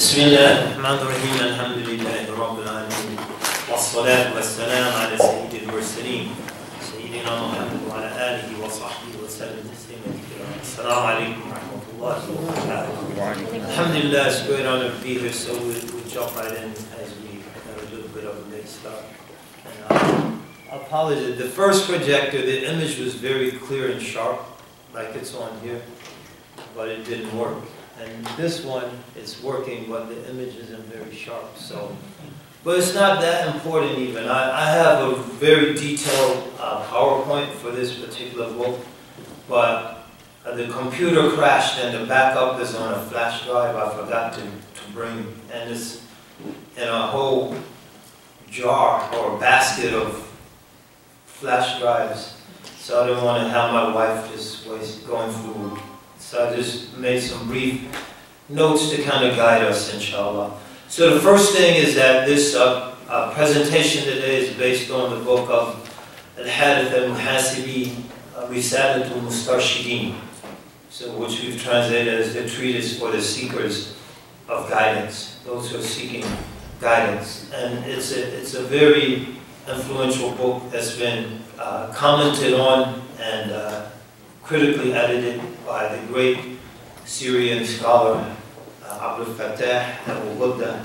بسم الله الرحمن الرحيم الحمد لله رب العالمين والصلاة والسلام على سيد المرسلين سيدنا محمد وعلى آله وصحبه وسلم تسليما كثيرا. السلام عليكم ورحمة الله وبركاته. Alhamdulillah, it's a great honor to be here, so we'll jump right in as we have a little bit of a late start. And I apologize, the first projector, the image was very clear and sharp, like it's on here, but it didn't work. And this one is working, but the image isn't very sharp. So, but it's not that important even. I have a very detailed PowerPoint for this particular book, but the computer crashed and the backup is on a flash drive I forgot to bring. And it's in a whole jar or basket of flash drives. So I didn't want to have my wife just going through. So I just made some brief notes to kind of guide us, inshallah. So the first thing is that this presentation today is based on the book of Al-Hadith al-Muhasibi, Risalat al-Mustarshideen, so which we've translated as the treatise for the seekers of guidance, those who are seeking guidance. And it's a very influential book that's been commented on and critically edited by the great Syrian scholar Abdul Fattah al-Ghudda.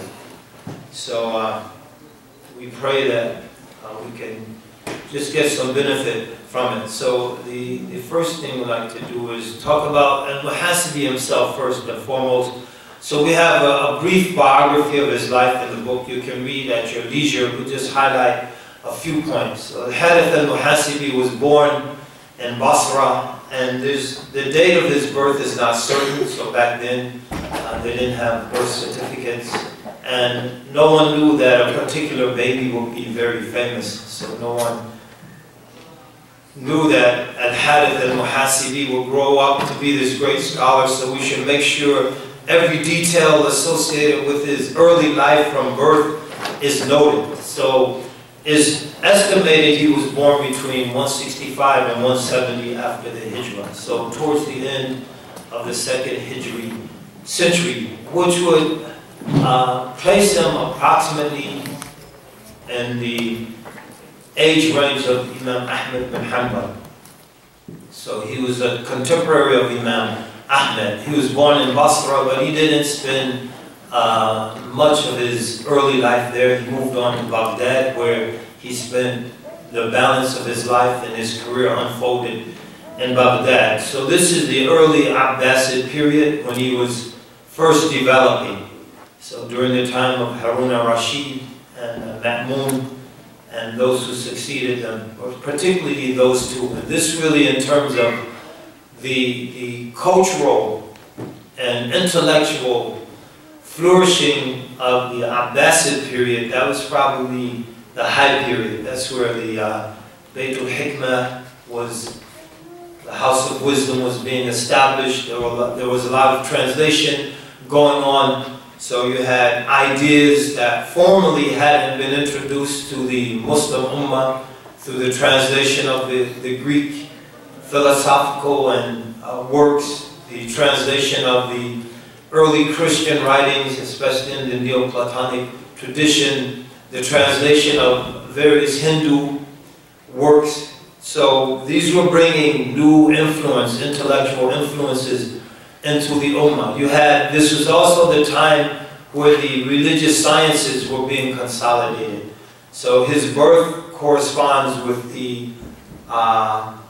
So we pray that we can just get some benefit from it. So the first thing we'd like to do is talk about al-Muhasibi himself first and foremost. So we have a brief biography of his life in the book. You can read at your leisure. We'll just highlight a few points. So Al-Hadith al-Muhasibi was born in Basra, and the date of his birth is not certain. So back then they didn't have birth certificates, and no one knew that a particular baby would be very famous. So no one knew that Al-Hadith al-Muhasibi will grow up to be this great scholar. So we should make sure every detail associated with his early life from birth is noted. So it's estimated he was born between 165 and 170 after the Hijrah, so towards the end of the second Hijri century, which would place him approximately in the age range of Imam Ahmed bin Hanbal. So he was a contemporary of Imam Ahmed. He was born in Basra, but he didn't spend much of his early life there. He moved on to Baghdad, where he spent the balance of his life and his career unfolded in Baghdad. So this is the early Abbasid period when he was first developing. So during the time of Harun al-Rashid and Ma'mun and those who succeeded them, or particularly those two. And this really, in terms of the cultural and intellectual flourishing of the Abbasid period, that was probably the high period. That's where the Baytul Hikmah was, the House of Wisdom was being established. There was a lot of translation going on. So you had ideas that formerly hadn't been introduced to the Muslim Ummah through the translation of the Greek philosophical and works, the translation of the early Christian writings, especially in the Neoplatonic tradition, the translation of various Hindu works. So these were bringing new influence, intellectual influences into the Ummah. This was also the time where the religious sciences were being consolidated. So his birth corresponds with the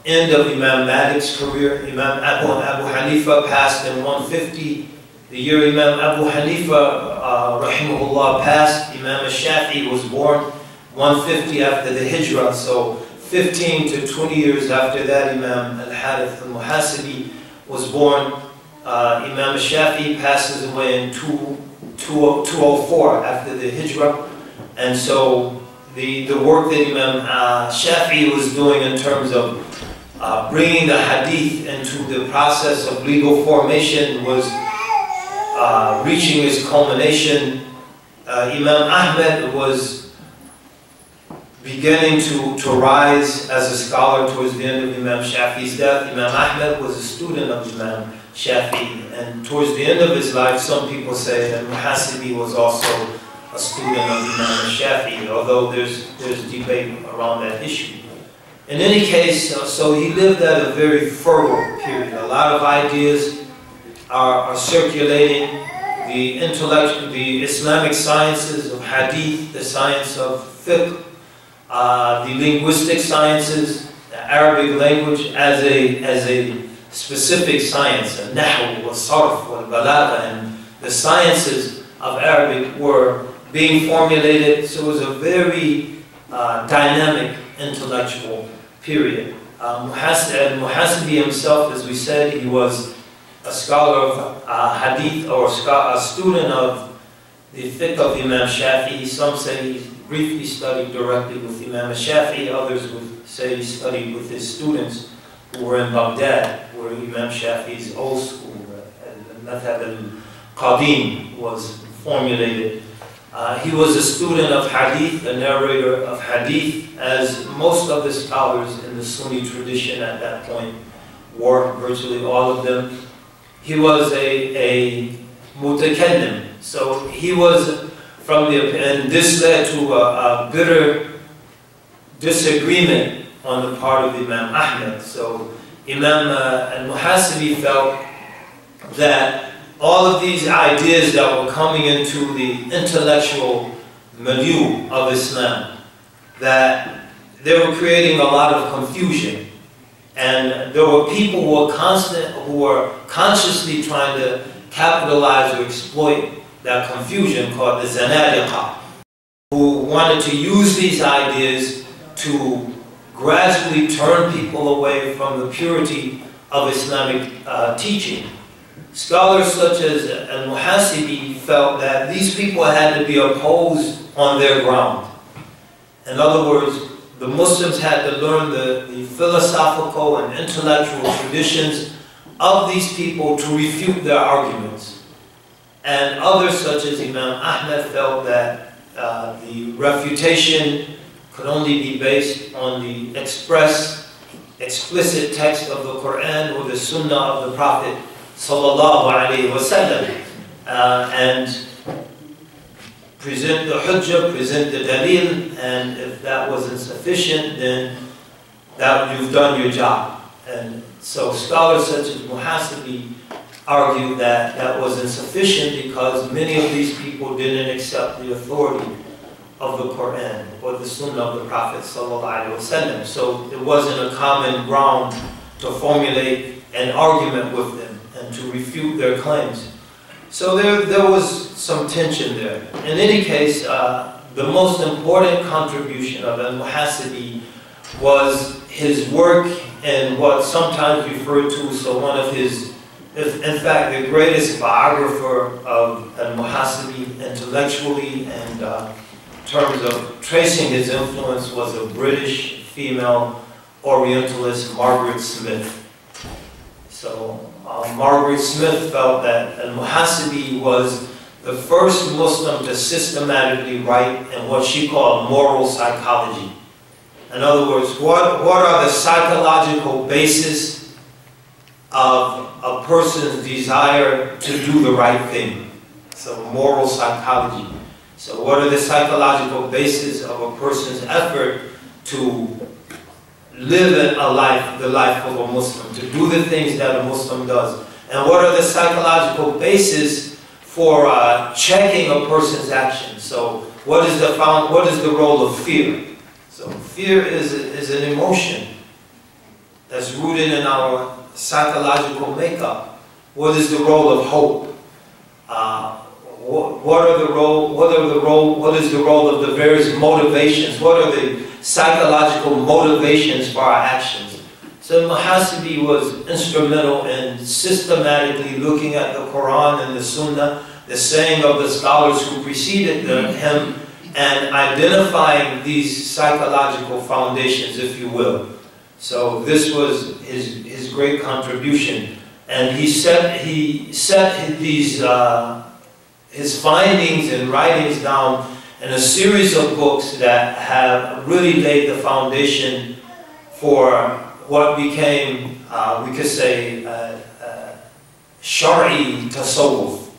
end of Imam Malik's career. Imam Abu Hanifa passed in 150. The year Imam Abu Hanifa, rahimahullah, passed, Imam al-Shafi'i was born 150 after the Hijrah. So 15 to 20 years after that, Imam al-Hadith al-Muhasibi was born. Imam al-Shafi'i passes away in 204 after the Hijrah. And so the work that Imam Shafi'i was doing in terms of bringing the hadith into the process of legal formation was reaching its culmination. Imam Ahmed was beginning to rise as a scholar towards the end of Imam Shafi'i's death. Imam Ahmed was a student of Imam Shafi'i, and towards the end of his life, some people say that Muhasibi was also a student of Imam Shafi'i, although there's debate around that issue. In any case, so he lived at a very fertile period. A lot of ideas are circulating. The intellect, the Islamic sciences of hadith, the science of fiqh, the linguistic sciences, the Arabic language as a specific science, al-nahu, wal-sarf, wal-balagha, and the sciences of Arabic were being formulated. So it was a very dynamic intellectual period. Muhasibi himself, as we said, he was a scholar of hadith, or a student of the fiqh of Imam Shafi'i. Some say he briefly studied directly with Imam Shafi'i, others would say he studied with his students who were in Baghdad, where Imam Shafi'i's old school, al-madhhab al-qadim, was formulated. He was a student of hadith, a narrator of hadith, as most of the scholars in the Sunni tradition at that point were, virtually all of them. He was a mutakallim, so he was and this led to a bitter disagreement on the part of Imam Ahmed. So Imam al-Muhasibi felt that all of these ideas that were coming into the intellectual milieu of Islam, that they were creating a lot of confusion. And there were people who were consciously trying to capitalize or exploit that confusion, called the Zanadiqa, who wanted to use these ideas to gradually turn people away from the purity of Islamic teaching. Scholars such as al-Muhasibi felt that these people had to be opposed on their ground. In other words, the Muslims had to learn the philosophical and intellectual traditions of these people to refute their arguments. And others, such as Imam Ahmed, felt that the refutation could only be based on the explicit text of the Quran or the Sunnah of the Prophet sallallahu alaihi wasallam, and present the hujjah, present the dalil, and if that wasn't sufficient, then you've done your job. And so scholars such as Muhasibi argued that that wasn't sufficient because many of these people didn't accept the authority of the Quran or the Sunnah of the Prophet ﷺ. So it wasn't a common ground to formulate an argument with them and to refute their claims. So there was some tension there. In any case, the most important contribution of al-Muhasibi was his work in what sometimes referred to as one of his, in fact, the greatest biographer of al-Muhasibi intellectually, and in terms of tracing his influence, was a British female Orientalist, Margaret Smith. So Margaret Smith felt that al-Muhasibi was the first Muslim to systematically write in what she called moral psychology. In other words, what are the psychological basis of a person's desire to do the right thing? So moral psychology. So what are the psychological basis of a person's effort to live a life, the life of a Muslim, to do the things that a Muslim does? And what are the psychological basis for checking a person's actions? So what is the role of fear? So fear is an emotion that's rooted in our psychological makeup. What is the role of hope? What is the role of the various motivations? What are the psychological motivations for our actions? So Muhasibi was instrumental in systematically looking at the Quran and the Sunnah, the saying of the scholars who preceded him, and identifying these psychological foundations, if you will. So this was his great contribution, and he set these his findings and writings down and a series of books that have really laid the foundation for what became, we could say, Shari Tasawwuf.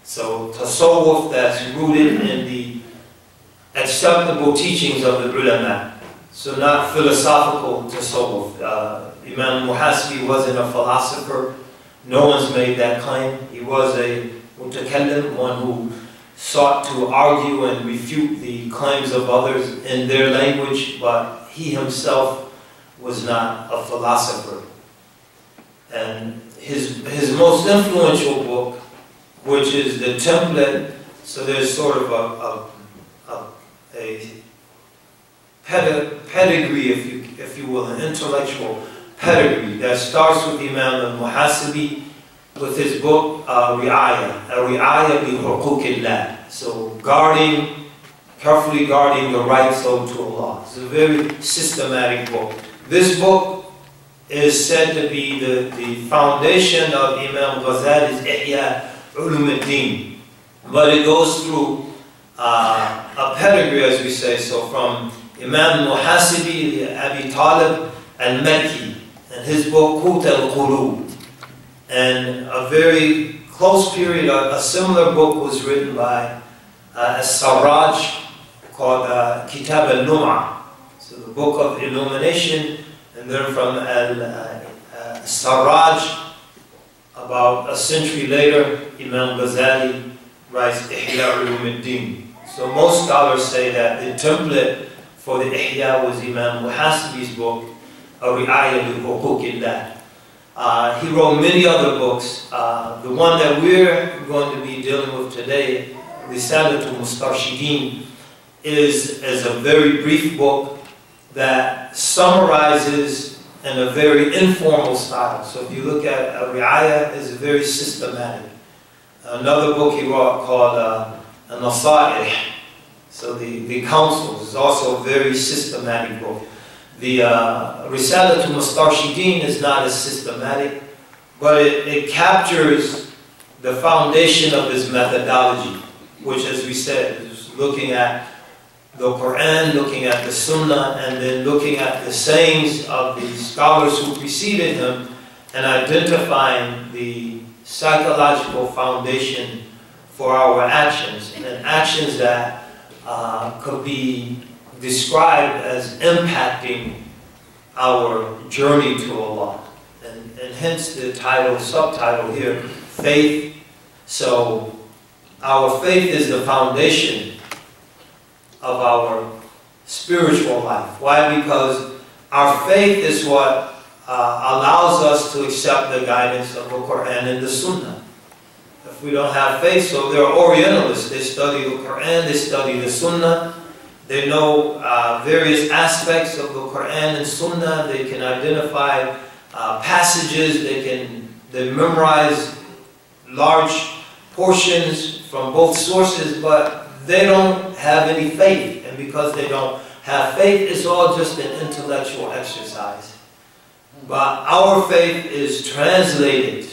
So Tasawwuf that's rooted in the acceptable teachings of the ulama. So not philosophical Tasawwuf. Imam Muhasibi wasn't a philosopher. No one's made that claim. He was a mutakallim, one who sought to argue and refute the claims of others in their language, but he himself was not a philosopher. And his most influential book, which is the template, so there's sort of a pedigree, if you will, an intellectual pedigree that starts with Imam al-Muhasibi with his book Ri'ayah bi Huquqillah. So carefully guarding the rights owed to Allah. It's a very systematic book. This book is said to be the foundation of Imam Ghazali's Ihya Ulumuddin. But it goes through a pedigree, as we say, so from Imam Muhasibi, Abi Talib al-Makki, and his book Qut al-Qulub. And a very close period, a similar book was written by As-Sarraj called Kitab al-Lum'a. So the book of illumination. And then from Al-Sarraj, about a century later, Imam Ghazali writes Ihya Ulumuddin. So most scholars say that the template for the Ihya was Imam Muhasibi's book, Ri'ayah bi Huquqillah. He wrote many other books. The one that we're going to be dealing with today, Risalatul Mustarshidin, is a very brief book that summarizes in a very informal style. So if you look at Ri'ayah, it's very systematic. Another book he wrote called An-Nasaih, so the counsels, is also a very systematic book. The Risalatul Mustarshidin is not as systematic, but it captures the foundation of his methodology, which, as we said, is looking at the Quran, looking at the Sunnah, and then looking at the sayings of the scholars who preceded him, and identifying the psychological foundation for our actions, and actions that could be described as impacting our journey to Allah. And hence the title, subtitle here, Faith. So our faith is the foundation of our spiritual life. Why? Because our faith is what allows us to accept the guidance of the Quran and the Sunnah. If we don't have faith, so they're Orientalists. They study the Quran, they study the Sunnah, they know various aspects of the Quran and Sunnah, they can identify passages, they memorize large portions from both sources, but they don't have any faith. And because they don't have faith, it's all just an intellectual exercise. But our faith is translated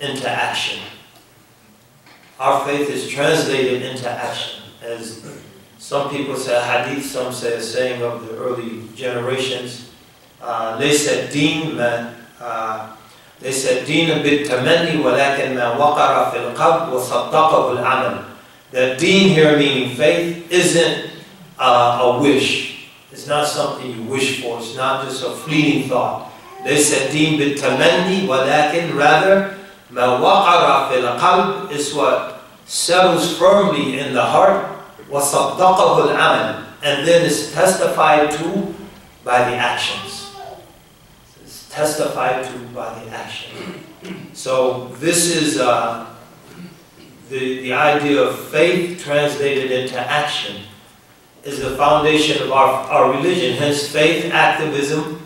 into action. Our faith is translated into action. As some people say a hadith, some say a saying of the early generations, ليس الدين بالتمني ولكن ما وقر في القلب وصدقه العمل. That deen here, meaning faith, isn't a wish. It's not something you wish for. It's not just a fleeting thought. ليس الدين بالتمني ولكن rather ما وقر في القلب is what settles firmly in the heart. وصدقه العمل, and then is testified to by the actions. It's testified to by the action. So this is the idea of faith translated into action is the foundation of our religion. Hence faith, activism.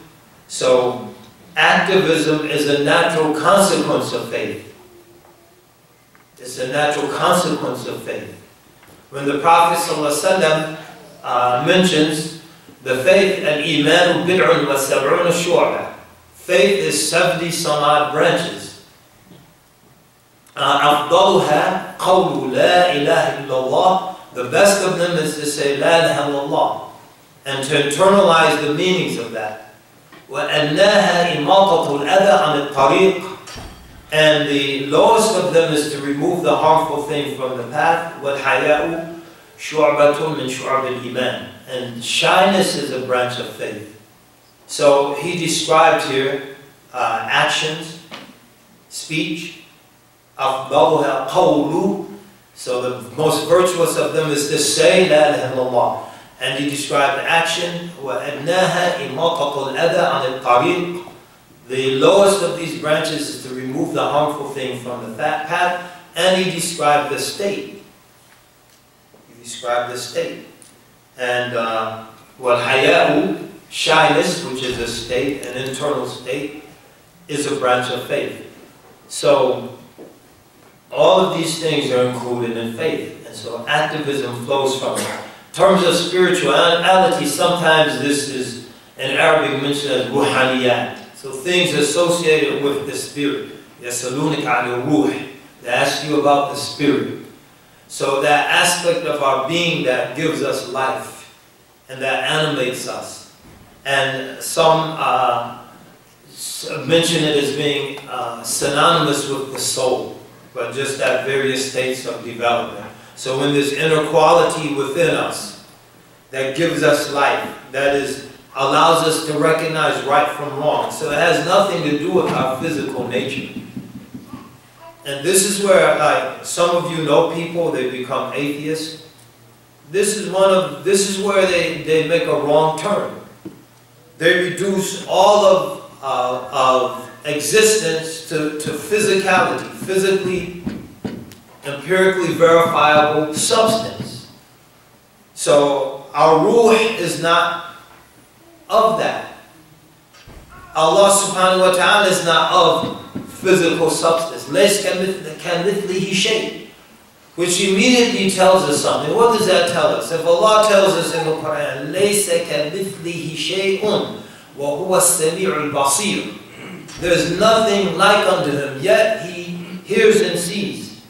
So activism is a natural consequence of faith. It's a natural consequence of faith. When the Prophet ﷺ mentions the faith, al-iman bid'un wa sab'una shu'ba. Faith is 70 some odd branches. أفضلها قول لا إله إلا الله The best of them is to say La ilaha illallah and to internalize the meanings of that. وَأَنَّهَا إِمَاطَةُ الْأَذَى عَنِ الطَّرِيقِ. And the lowest of them is to remove the harmful thing from the path. وَالْحَيَاءُ شُعْبَةٌ مِنْ شُعَبِ الْإِيمَانِ. And shyness is a branch of faith. So he described here actions, speech, أَفْضَلُهَا قَوْلُ. So the most virtuous of them is to say La ilaha illallah. And he described action, وَأَنَّهَا إِمَاطَةُ الْأَذَى عَنِ الطَّرِيقِ. The lowest of these branches is to remove the harmful thing from the path. And he described the state. He described the state. And وَالْحَيَاءُ, shyness, which is a state, an internal state, is a branch of faith. So all of these things are included in faith. And so activism flows from it. In terms of spirituality, sometimes this is in Arabic mentioned as ruhaniyat. So things associated with the spirit. يَسَلُونِكَ عَنِ الرُّوحِ. They ask you about the spirit. So that aspect of our being that gives us life and that animates us. And some mention it as being synonymous with the soul, but just at various states of development. So when there's inner quality within us that gives us life, that is, allows us to recognize right from wrong. So it has nothing to do with our physical nature. And this is where, like, some of you know people, they become atheists. This is where they make a wrong turn. They reduce all of existence to physicality, physically, empirically verifiable substance. So our ruh is not of that. Allah subhanahu wa ta'ala is not of physical substance. لَيْسَ كَمِثْلِهِ شَيْءٍ, which immediately tells us something. What does that tell us? If Allah tells us in the Quran, لَيْسَ كَمِثْلِهِ شَيْءٌ وَهُوَ السَّمِيعُ الْبَصِيرُ, there's nothing like unto him, yet he hears and sees.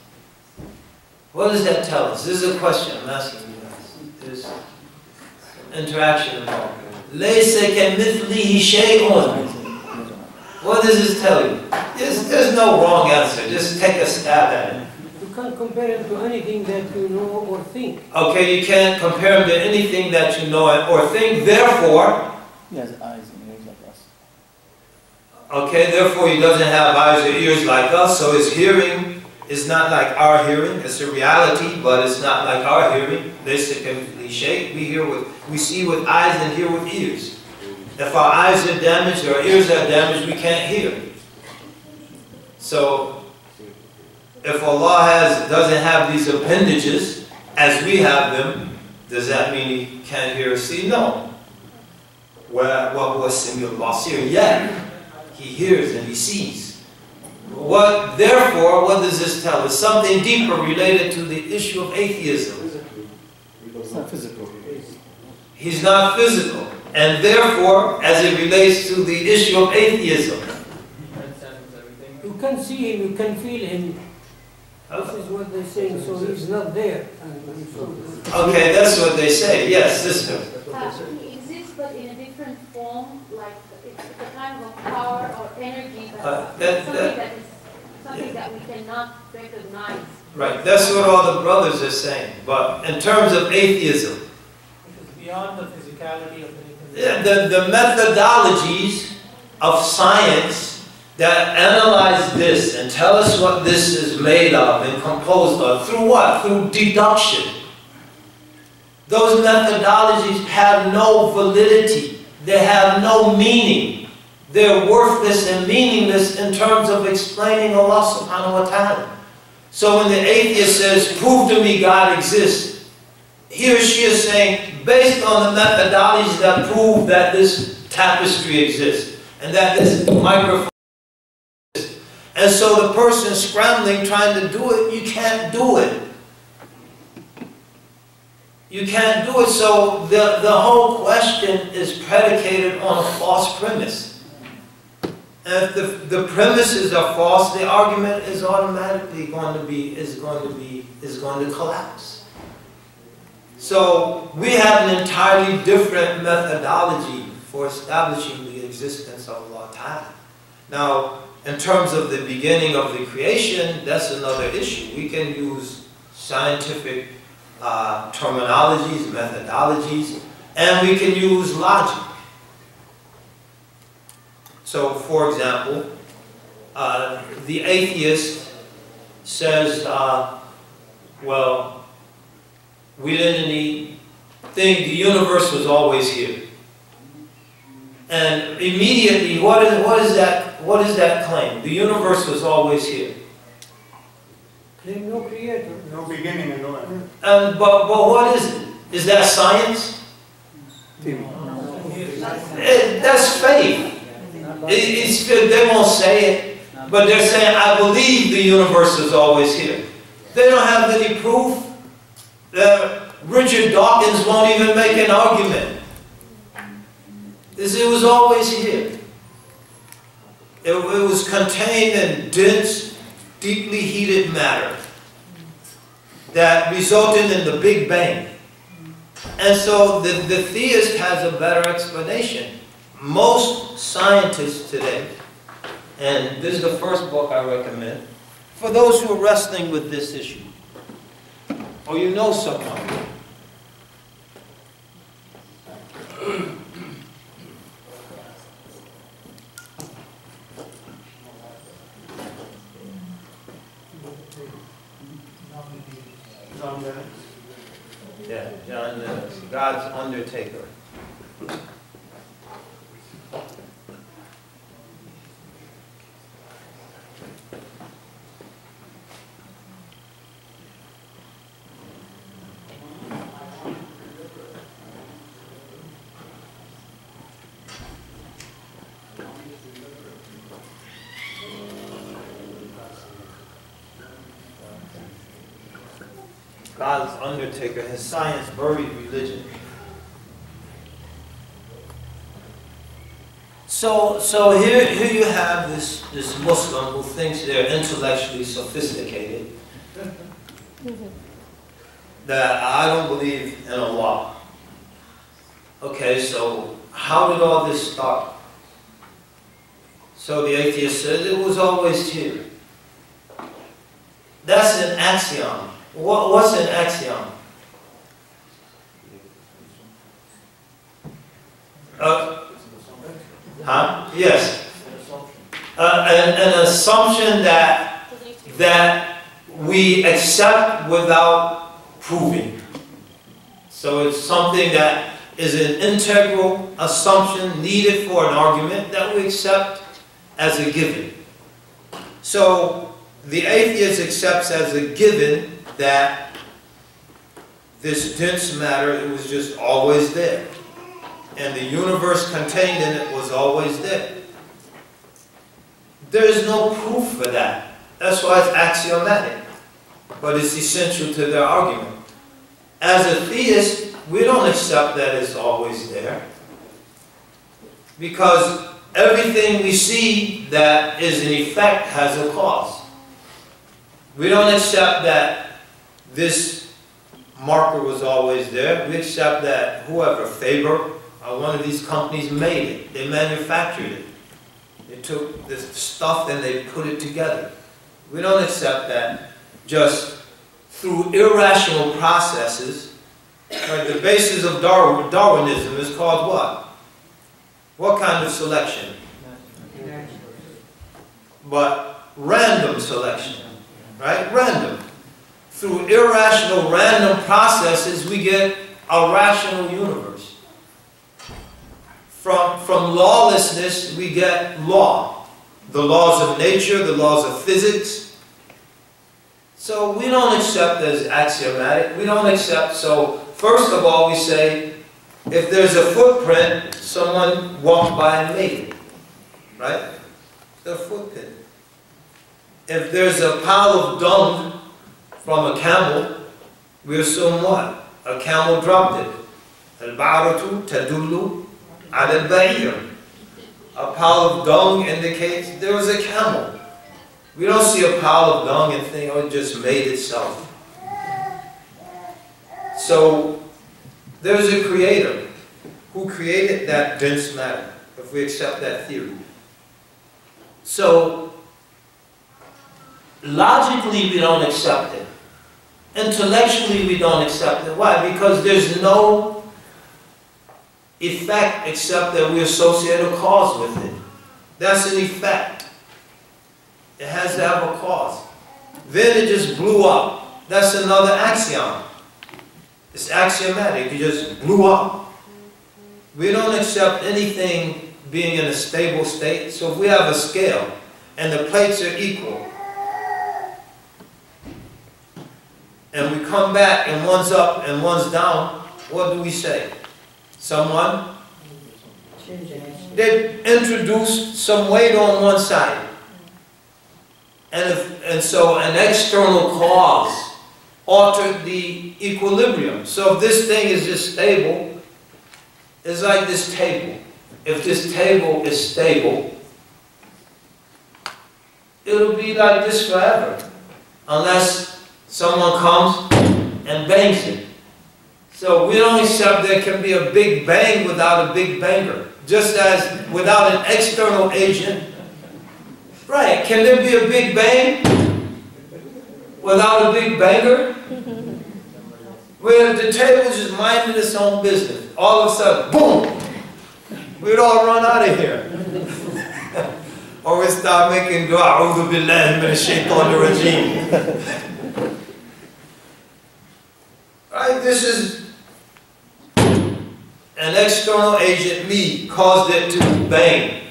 What does that tell us? This is a question I'm asking you guys. There's interaction involved. لَيْسَ كَمِثْلِهِ شَيْءٌ. What does this tell you? There's no wrong answer. Just take a stab at it. You can't compare it to anything that you know or think. Okay, you can't compare him to anything that you know or think. Therefore, he has eyes and ears like us. Okay, therefore he doesn't have eyes or ears like us, so his hearing is not like our hearing. It's a reality, but it's not like our hearing. We see with eyes and hear with ears. If our eyes are damaged or our ears are damaged, we can't hear. So, if Allah doesn't have these appendages as we have them, does that mean He can't hear or see? No. Yet He hears and He sees. Therefore, what does this tell us? Something deeper related to the issue of atheism. It's not physical. He's not physical. And therefore, as it relates to the issue of atheism, you can see him, you can feel him. This is what they're saying, so he's not there. Okay, that's what they say. Yes, sister. He exists, but in a different form, like it's a kind of power or energy, something that we cannot recognize. Right, that's what all the brothers are saying. But in terms of atheism, it is beyond the physicality of the the methodologies of science that analyze this and tell us what this is made of and composed of, through what? Through deduction. Those methodologies have no validity. They have no meaning. They're worthless and meaningless in terms of explaining Allah subhanahu wa ta'ala. So when the atheist says, prove to me God exists, he or she is saying, based on the methodologies that prove that this tapestry exists and that this microphone exists. And so the person scrambling, trying to do it, you can't do it. You can't do it, so the whole question is predicated on a false premise. And if the premises are false, the argument is automatically going to collapse. So we have an entirely different methodology for establishing the existence of Allah Ta'ala. Now, in terms of the beginning of the creation, that's another issue. We can use scientific terminologies, methodologies, and we can use logic. So, for example, the atheist says, well, we didn't think the universe was always here. And immediately, what is that claim? The universe was always here. Claim no creator. No beginning and no end. But what is it? Is that science? That's faith. They won't say it, but they're saying, I believe the universe is always here. They don't have any proof. Richard Dawkins won't even make an argument. It was always here. It was contained in dense, deeply heated matter that resulted in the Big Bang. And so the theist has a better explanation. Most scientists today, and this is the first book I recommend, for those who are wrestling with this issue, or you know someone. Yeah, John Lennox, God's Undertaker. God's Undertaker, has science buried religion? So here you have this Muslim who thinks they're intellectually sophisticated, that I don't believe in Allah. Okay, so how did all this start? So the atheist says it was always here. That's an axiom. What's an axiom? Yes. An assumption that we accept without proving. So it's something that is an integral assumption needed for an argument that we accept as a given. So the atheist accepts as a given that this dense matter, it was just always there. And the universe contained in it was always there. There is no proof for that. That's why it's axiomatic. But it's essential to their argument. As a theist, we don't accept that it's always there. Because everything we see that is an effect has a cause. We don't accept that this marker was always there. We accept that whoever, Faber, one of these companies made it. They manufactured it. They took this stuff and they put it together. We don't accept that just through irrational processes. Like the basis of Darwinism is called what? What kind of selection? But random selection, right? Random. Through irrational, random processes, we get a rational universe. From lawlessness, we get law. The laws of nature, the laws of physics. So we don't accept as axiomatic. We don't accept, so first of all, we say, if there's a footprint, someone walked by and made it. Right? The footprint. If there's a pile of dung from a camel, we assume what? A camel dropped it. Al-ba'ratu tadullu ala al-ba'ir. A pile of dung indicates there was a camel. We don't see a pile of dung and think, oh, it just made itself. So There's a creator who created that dense matter, if we accept that theory. So, logically we don't accept it. Intellectually we don't accept it. Why? Because there's no effect except that we associate a cause with it. That's an effect. It has to have a cause. Then it just blew up. That's another axiom. It's axiomatic. It just blew up. We don't accept anything being in a stable state. So if we have a scale and the plates are equal, and we come back and one's up and one's down, what do we say? Someone? They introduced some weight on one side. And so an external cause altered the equilibrium. So if this thing is just stable, it's like this table. If this table is stable, it'll be like this forever. Unless someone comes and bangs it. So we don't accept there can be a big bang without a big banger. Just as without an external agent. Right, can there be a big bang without a big banger? Where the table just minding its own business. All of a sudden, boom! We'd all run out of here. Or we start making dua, a'udhu billahi minash shaitanir rajim. Right, this is an external agent, me, caused it to bang.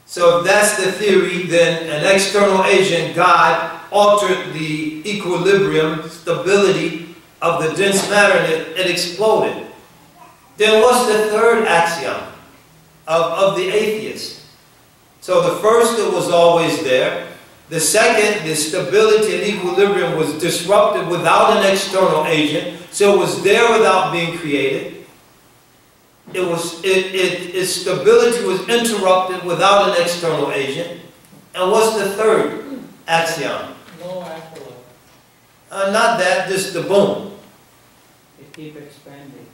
So if that's the theory, then an external agent, God, altered the equilibrium, stability of the dense matter and it exploded. Then what's the third axiom of the atheist? So the first, it was always there. The second, the stability and equilibrium was disrupted without an external agent. So it was there without being created. Its stability was interrupted without an external agent. And what's the third axiom? No afterlife. Not that, just the boom. It keeps expanding.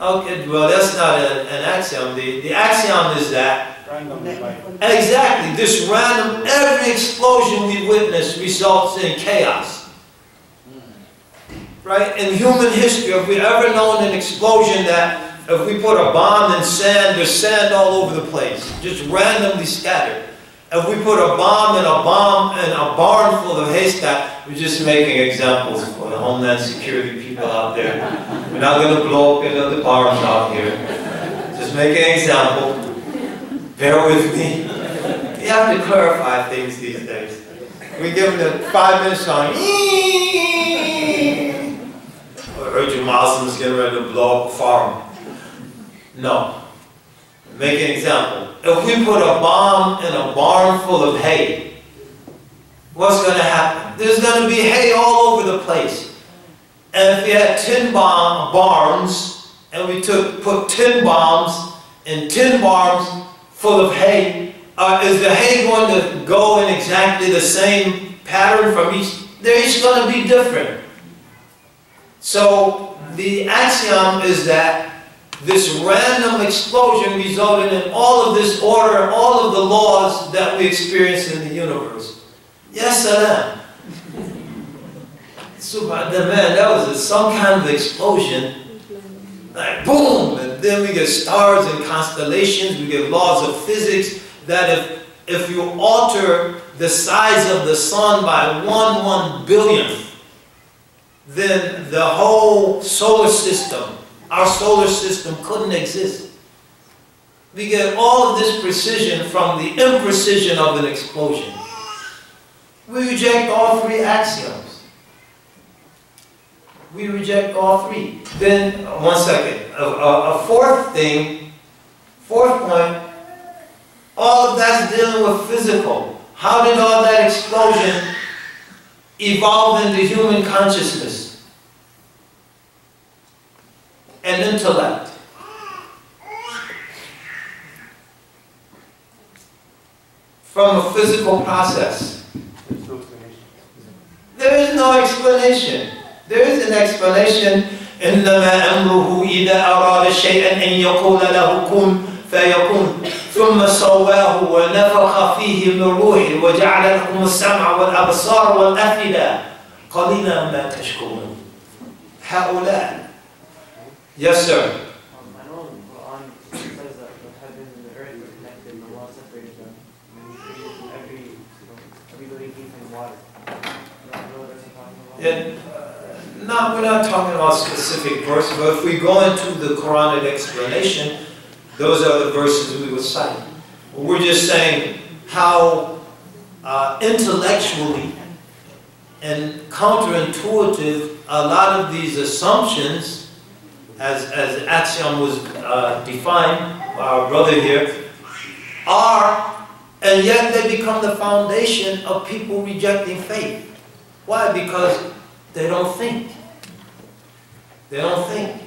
Okay, well that's not an axiom. The axiom is that Random. exactly, this random, every explosion we witness results in chaos. Right? In human history, have we ever known an explosion that if we put a bomb in sand, there's sand all over the place, just randomly scattered. If we put a bomb in a barn full of haystack, we're just making examples for the Homeland Security people out there. We're not going to blow up into the barns out here. Just make an example. Bear with me. You have to clarify things these days. We give them the 5 minute song. I heard you Muslims getting ready to blow up a farm. No. Make an example. If we put a bomb in a barn full of hay, what's going to happen? There's going to be hay all over the place. And if we had 10 barns, and we put 10 bombs in 10 barns full of hay, is the hay going to go in exactly the same pattern from each? They're each going to be different. So the axiom is that this random explosion resulted in all of this order and all of the laws that we experience in the universe. Yes, salam. Man, that was some kind of explosion. Like boom! And then we get stars and constellations, we get laws of physics that if you alter the size of the sun by 1/1 billionth, then the whole solar system, our solar system couldn't exist. We get all of this precision from the imprecision of an explosion. We reject all three axioms. We reject all three. Then, one second, a fourth point, all of that's dealing with physical. How did all that explosion evolve into human consciousness and intellect? From a physical process. There is no explanation. There is an explanation إنما أمره إذا أراد شيئا أن يقول له كن فيكون ثم سواه ونفخ فيه من روحه وجعل لكم السمع والأبصار والأفئدة قليلا ما تشكرون. هؤلاء. Yes, sir. I know the Quran says that the heavens and the earth were connected and Allah separated them. And He created everybody came from water. You know what they're talking about? No, we're not talking about specific verse, but if we go into the Quranic explanation, those are the verses we would cite. We're just saying how intellectually and counterintuitive a lot of these assumptions, as axiom was defined by our brother here, are, and yet they become the foundation of people rejecting faith. Why? Because they don't think. They don't think.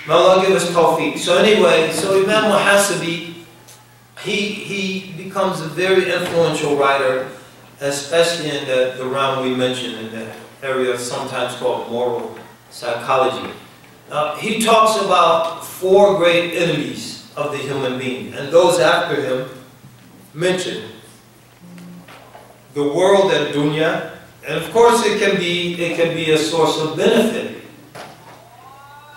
May Allah give us tawfiq. So anyway, so Imam Muhasibi, he becomes a very influential writer, especially in the realm we mentioned, in the area sometimes called moral psychology. He talks about 4 great enemies of the human being, and those after him mention the world and dunya, and of course it can be a source of benefit.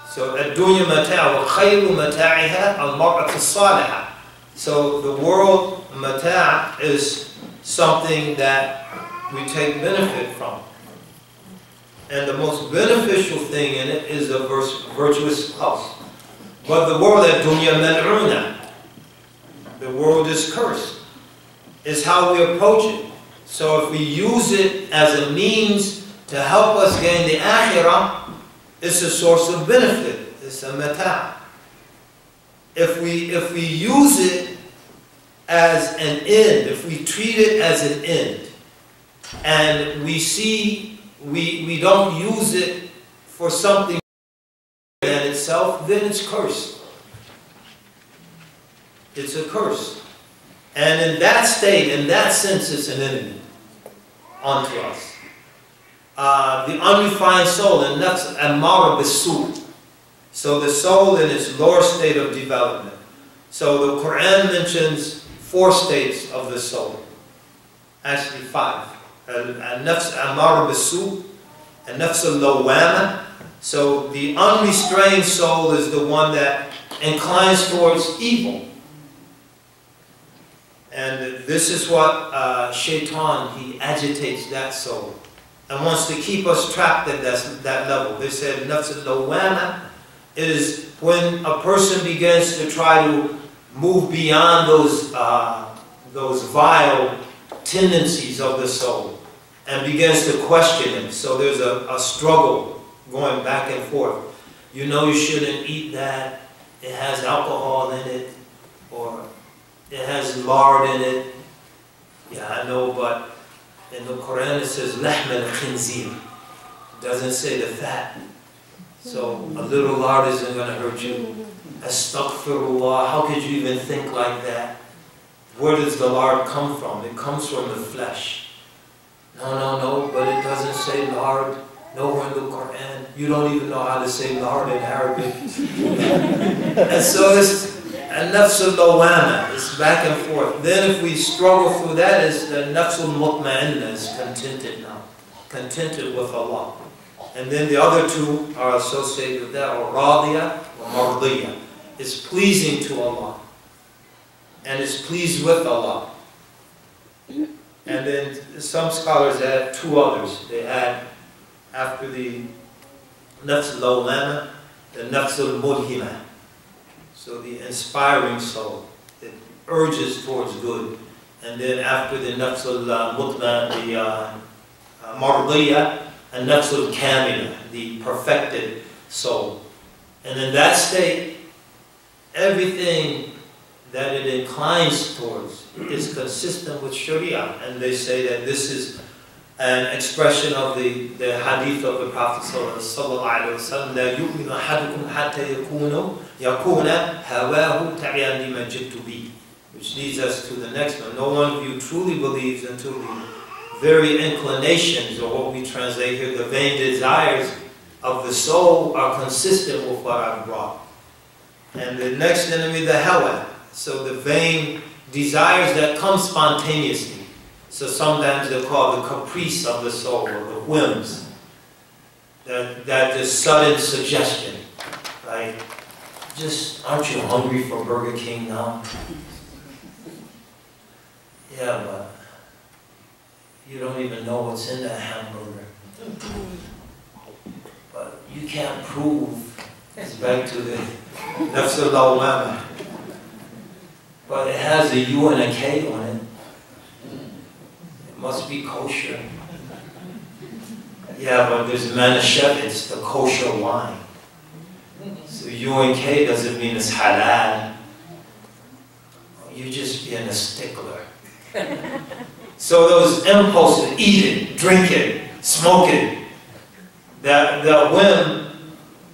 So ad-dunya mata' wa khayru mata'iha al-mar'atu as-salihah. So the world mata' is something that we take benefit from. And the most beneficial thing in it is a virtuous spouse. But the world ad-dunya mal'una. The world is cursed. It's how we approach it. So if we use it as a means to help us gain the akhirah, it's a source of benefit. It's a mata'. If we use it as an end, if we treat it as an end, and we see we don't use it for something than itself, then it's cursed. It's a curse. And in that state, in that sense, it's an enemy unto us. The unrefined soul, and that's amara bisu. So the soul in its lower state of development. So the Quran mentions 4 states of the soul. Actually 5. An-nafs amara bisu, an-nafs al-lawwama. So the unrestrained soul is the one that inclines towards evil. And this is what shaitan, he agitates that soul and wants to keep us trapped at that level. They said nafs al-lawwama is when a person begins to try to move beyond those vile tendencies of the soul and begins to question him. So there's a struggle going back and forth. You know you shouldn't eat that. It has alcohol in it, or it has lard in it. Yeah, I know, but in the Quran it says lahm al-khinzir. It doesn't say the fat. So a little lard isn't going to hurt you. Astaghfirullah, how could you even think like that? Where does the lard come from? It comes from the flesh. No, but it doesn't say lard nowhere in the Quran. You don't even know how to say lard in Arabic. And so it's nafsul lawama, it's back and forth. Then if we struggle through that, is the nafsul mutma'inna, is contented now. Contented with Allah. And then the other 2 are associated with that, or radiyah or mardiyah. It's pleasing to Allah. And it's pleased with Allah. And then some scholars add 2 others. They add, after the nafs al-lawama, the nafs al-mulhima. So the inspiring soul, it urges towards good. And then after the nafs al-mutma, the mardiyah, and nafs al-kamila, the perfected soul. And in that state, everything that it inclines towards is consistent with Sharia. And they say that this is an expression of the hadith of the Prophet sallallahu alaihi wasallam, لا يؤمن أحدكم حتى يكون هواه تبعا لما جئت به, which leads us to the next one. No one of you truly believes until the very inclinations, or what we translate here, the vain desires of the soul are consistent with what I've brought. And the next enemy, the hawa. So the vain desires that come spontaneously. So sometimes they're called the caprice of the soul, or the whims. That just sudden suggestion. Like, just, aren't you hungry for Burger King now? Yeah, but you don't even know what's in that hamburger. But you can't prove. It's back to the nafs al-lawwama. But it has a U and a K on it. It must be kosher. Yeah, but there's manashef, it's the kosher wine. So U and K doesn't mean it's halal. You're just being a stickler. So those impulses, eat it, drink it, smoke it, that whim,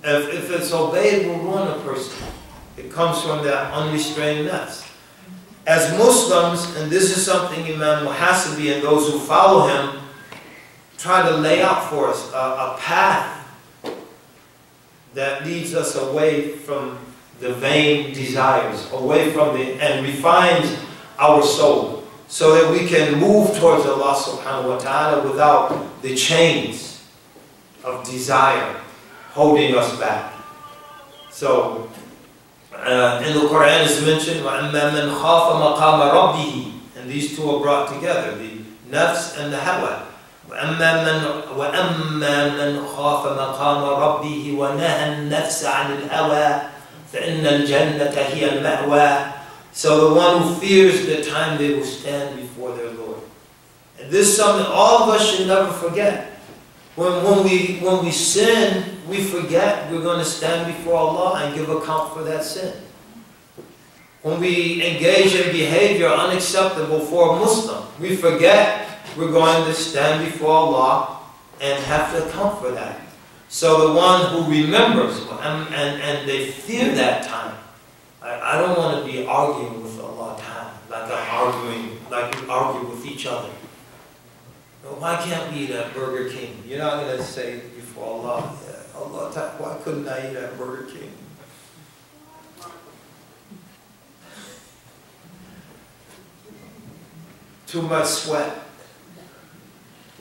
if it's obeyed, will ruin a person. It comes from that unrestrained nafs. As Muslims, and this is something Imam Muhasibi and those who follow him try to lay out for us, a path that leads us away from the vain desires, away from and refines our soul, so that we can move towards Allah subhanahu wa ta'ala without the chains of desire holding us back. So, in the Quran is mentioned, وَأَمَّا مَنْ خَافَ مَقَامَ رَبِّهِ, and these two are brought together, the nafs and the hawa. وَأَمَّا مَنْ خَافَ مَقَامَ رَبِّهِ وَنَهَى النَّفْسَ عَنِ الْهَوَى فَإِنَّ الْجَنَّةَ هِيَ الْمَأْوَى. So the one who fears the time they will stand before their Lord. And this is something all of us should never forget. When we sin, we forget we're going to stand before Allah and give account for that sin. When we engage in behavior unacceptable for a Muslim, we forget we're going to stand before Allah and have to account for that. So the one who remembers and they fear that time. I don't want to be arguing with Allah time like we argue with each other. Why can't we eat at Burger King? You're not going to say before Allah, Allah, why couldn't I eat at Burger King? Too much sweat.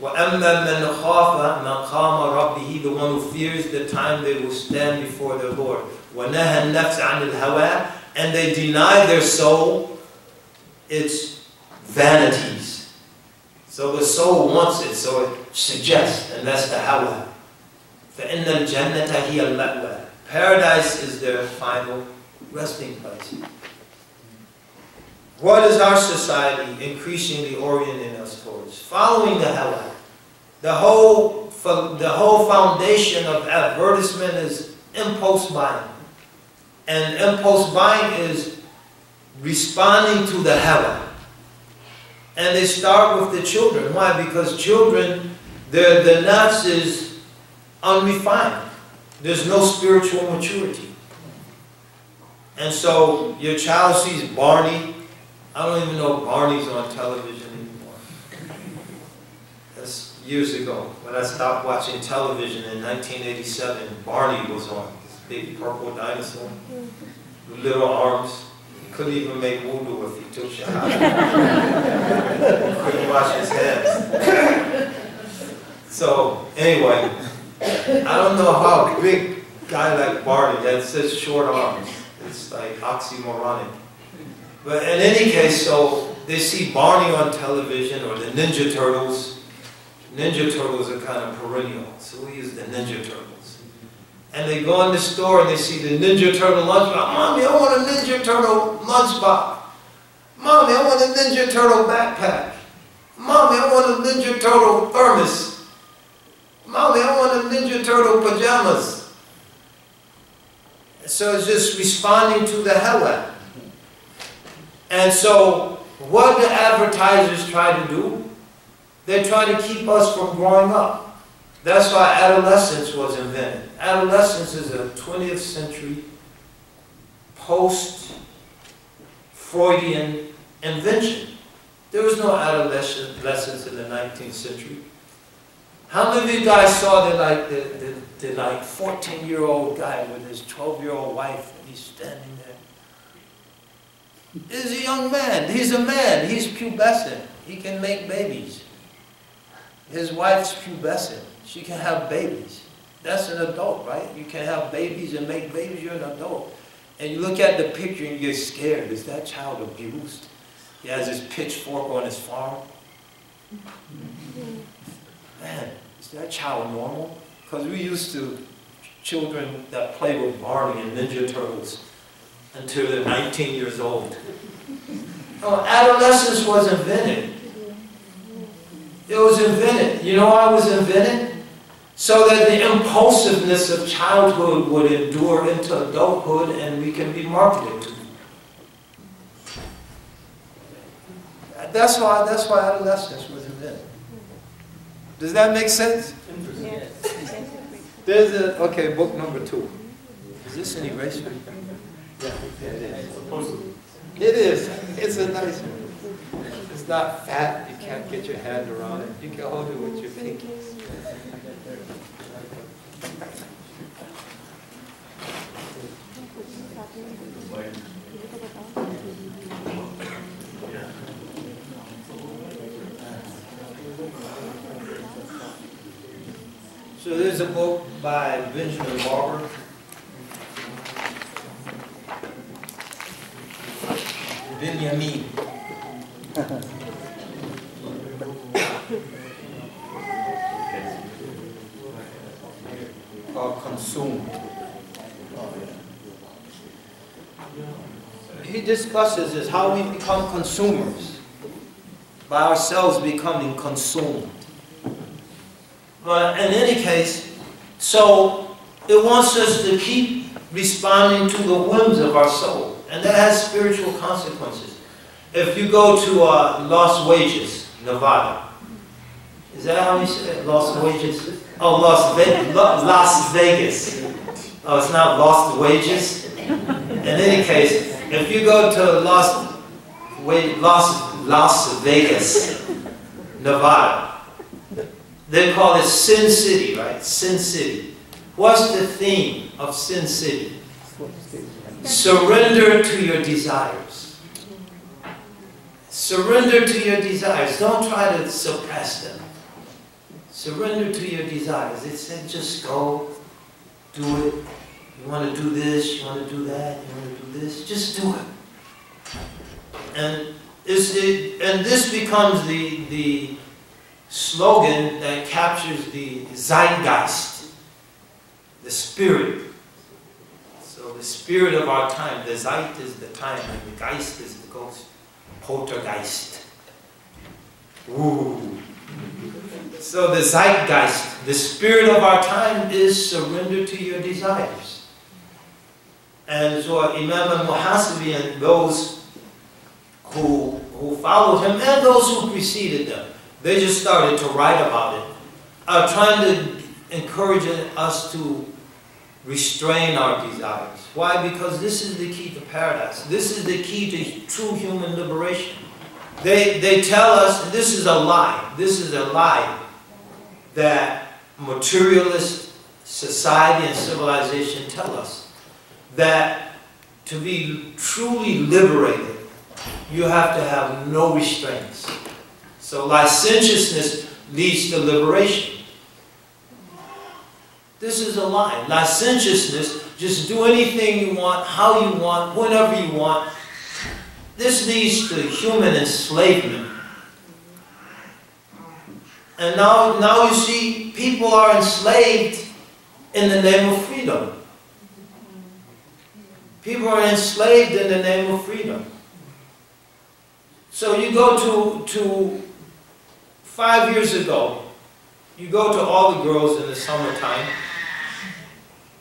وَأَمَّا مَنْ خَافَ مَقَامَ رَبِّهِ, the one who fears the time they will stand before their Lord. وَنَهَى النَّفْسَ عَنِ الْهَوَى, and they deny their soul its vanities. So the soul wants it, so it suggests, and that's the hawa. فَإِنَّ الْجَنَّةَ هِيَ الْمَأْوَى. Paradise is their final resting place. What is our society increasingly orienting us towards? Following the hawa. The whole foundation of advertisement is impulse buying. And impulse buying is responding to the hawa. And they start with the children. Why? Because children, the nafs is unrefined. There's no spiritual maturity. And so your child sees Barney. I don't even know if Barney's on television anymore. That's years ago. When I stopped watching television in 1987, Barney was on. This big purple dinosaur with little arms. He couldn't even make wudu if he took shahada. Couldn't wash his hands. So, anyway, I don't know how a big guy like Barney had such short arms. It's like oxymoronic. But in any case, so they see Barney on television or the Ninja Turtles. Ninja Turtles are kind of perennial, so we use the Ninja Turtles. And they go in the store and they see the Ninja Turtle lunchbox. Mommy, I want a Ninja Turtle lunchbox. Mommy, I want a Ninja Turtle backpack. Mommy, I want a Ninja Turtle thermos. Mommy, I want a Ninja Turtle pajamas. So it's just responding to the hawa. And so, what do advertisers try to do? They try to keep us from growing up. That's why adolescence was invented. Adolescence is a 20th century post-Freudian invention. There was no adolescence in the 19th century. How many of you guys saw the 14-year-old guy with his 12-year-old wife, and he's standing there? He's a young man. He's a man. He's pubescent. He can make babies. His wife's pubescent. She can have babies. That's an adult, right? You can have babies and make babies. You're an adult. And you look at the picture and you get scared. Is that child abused? He has his pitchfork on his farm. Man, is that child normal? Because we used to, children that play with Barney and Ninja Turtles until they're 19 years old. Oh, adolescence was invented. It was invented. You know why it was invented? So that the impulsiveness of childhood would endure into adulthood and we can be marketed to. That's why adolescence was invented. Does that make sense? Yes. There's okay, book number 2. Is this an eraser? Yeah, it is. It is. It's a nice one. It's not fat. You can't get your hand around it. You can hold it with your pinkies. So there's a book by Benjamin Barber. Benjamin. Called Consumed. He discusses is how we become consumers by ourselves becoming consumed. But in any case, so it wants us to keep responding to the whims of our soul, and that has spiritual consequences. If you go to Las Vegas, Nevada, is that how you say it? Las Vegas? Oh, Las Vegas. Oh, it's not Lost Wages? In any case, if you go to Las Vegas, Nevada, they call it Sin City, right? Sin City. What's the theme of Sin City? Surrender to your desires. Surrender to your desires. Don't try to suppress them. Surrender to your desires. It said just go, do it. You want to do this, you want to do that, you want to do this, just do it. And this becomes the slogan that captures the zeitgeist, the spirit. So the spirit of our time, the Zeit is the time, and the Geist is the ghost. Poltergeist. Ooh. So the zeitgeist, the spirit of our time is surrender to your desires. And so Imam al-Muhasibi and those who followed him and those who preceded them, they just started to write about it, trying to encourage us to restrain our desires. Why? Because this is the key to paradise. This is the key to true human liberation. They tell us, and this is a lie. This is a lie that materialist society and civilization tell us. That to be truly liberated, you have to have no restraints. So licentiousness leads to liberation. This is a lie. Licentiousness, just do anything you want, how you want, whenever you want. This leads to human enslavement. And now you see, people are enslaved in the name of freedom. People are enslaved in the name of freedom. So you go to 5 years ago, you go to all the girls in the summertime,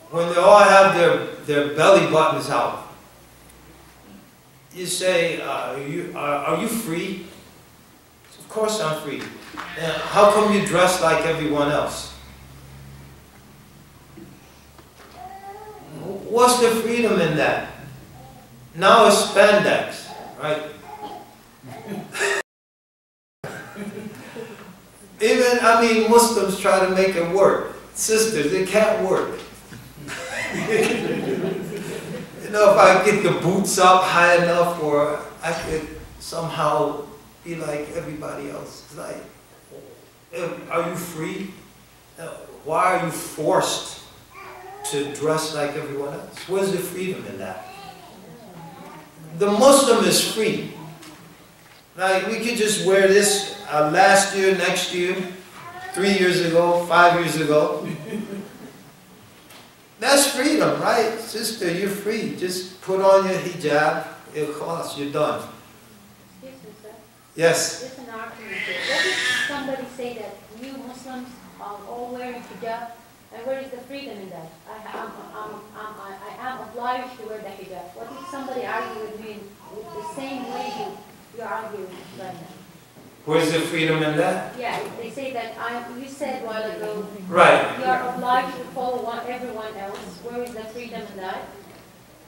when they all have their belly buttons out. You say, are you free? Of course I'm free. And how come you dress like everyone else? What's the freedom in that? Now it's spandex, right? Even, I mean, Muslims try to make it work. Sisters, it can't work. You know, if I get the boots up high enough, or I could somehow be like everybody else. It's like, are you free? Why are you forced to dress like everyone else? Where's the freedom in that? The Muslim is free. Like, we could just wear this last year, next year, 3 years ago, 5 years ago. That's freedom, right? Sister, you're free. Just put on your hijab, ikhlas, you're done. Excuse me, sir. Yes? Just an argument here. What if somebody say that you Muslims are all wearing hijab, and where is the freedom in that? I am obliged to wear the hijab. What if somebody argue with me with the same way you're arguing right now? Where's the freedom in that? Yeah, they say that you said a while ago, Right. you are obliged to follow everyone else. Where is the freedom in that?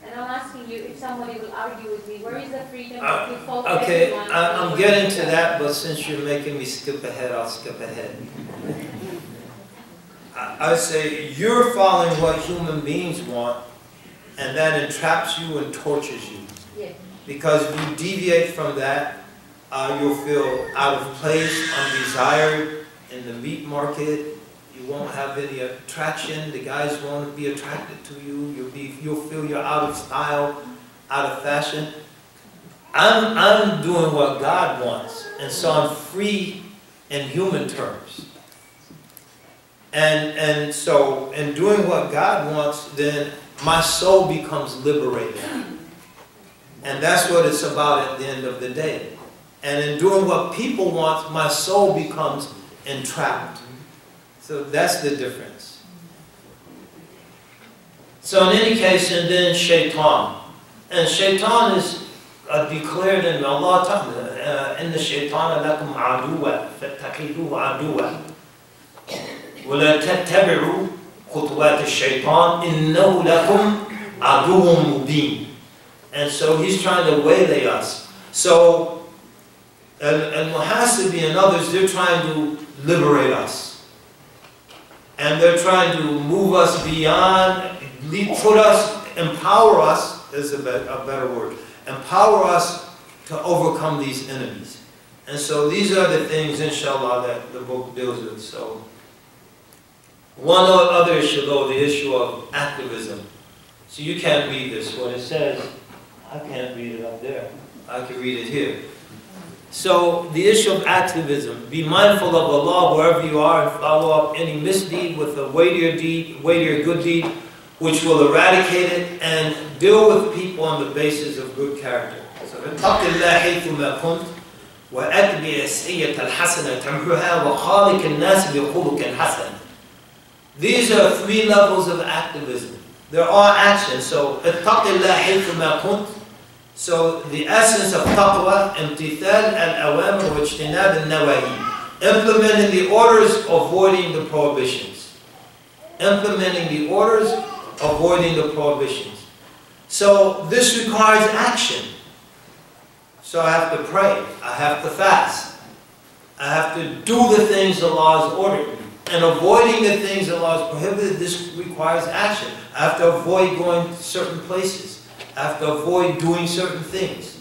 And I'm asking you, if somebody will argue with me, where is the freedom to follow Okay, everyone? I'm getting to that, but since you're making me skip ahead, I'll skip ahead. I say you're following what human beings want, and that entraps you and tortures you. Yeah. Because if you deviate from that, you'll feel out of place, undesired in the meat market. You won't have any attraction. The guys won't be attracted to you. You'll feel you're out of style, out of fashion. I'm doing what God wants, and so I'm free in human terms. And so in doing what God wants, then my soul becomes liberated. And that's what it's about at the end of the day. And in doing what people want, my soul becomes entrapped. So that's the difference. So in any case, and then shaitan. And shaitan is declared in Allah Ta'ala, إِنَّ الشَّيْطَانَ لَكُمْ عَدُوًا فَاتَّخِذُوهُ عَدُوًا وَلَا تَتَّبِعُوا خُطُوَاتِ الشَّيْطَانِ إِنَّهُ لَكُمْ عَدُوٌ مُبِينٌ. And so he's trying to waylay us. So, and Muhasibi and others, they're trying to liberate us. And they're trying to move us beyond, put us, empower us, is a better word, empower us to overcome these enemies. And so these are the things, inshallah, that the book deals with. So, one other issue, though, the issue of activism. So you can't read this, what it says. I can't read it up there. I can read it here. So the issue of activism. Be mindful of Allah wherever you are and follow up any misdeed with a weightier good deed, which will eradicate it, and deal with people on the basis of good character. So اتق الله حيثما كنت وأتبع السيئة الحسنة تمحها وخالق الناس بخلق حسن. These are 3 levels of activism. There are actions. So اتق الله حيثما كنت. So the essence of taqwa, امتثال الأوامر واجتناب النواهي. Implementing the orders, avoiding the prohibitions. Implementing the orders, avoiding the prohibitions. So this requires action. So I have to pray. I have to fast. I have to do the things Allah has ordered me. And avoiding the things Allah has prohibited, this requires action. I have to avoid going to certain places. I have to avoid doing certain things.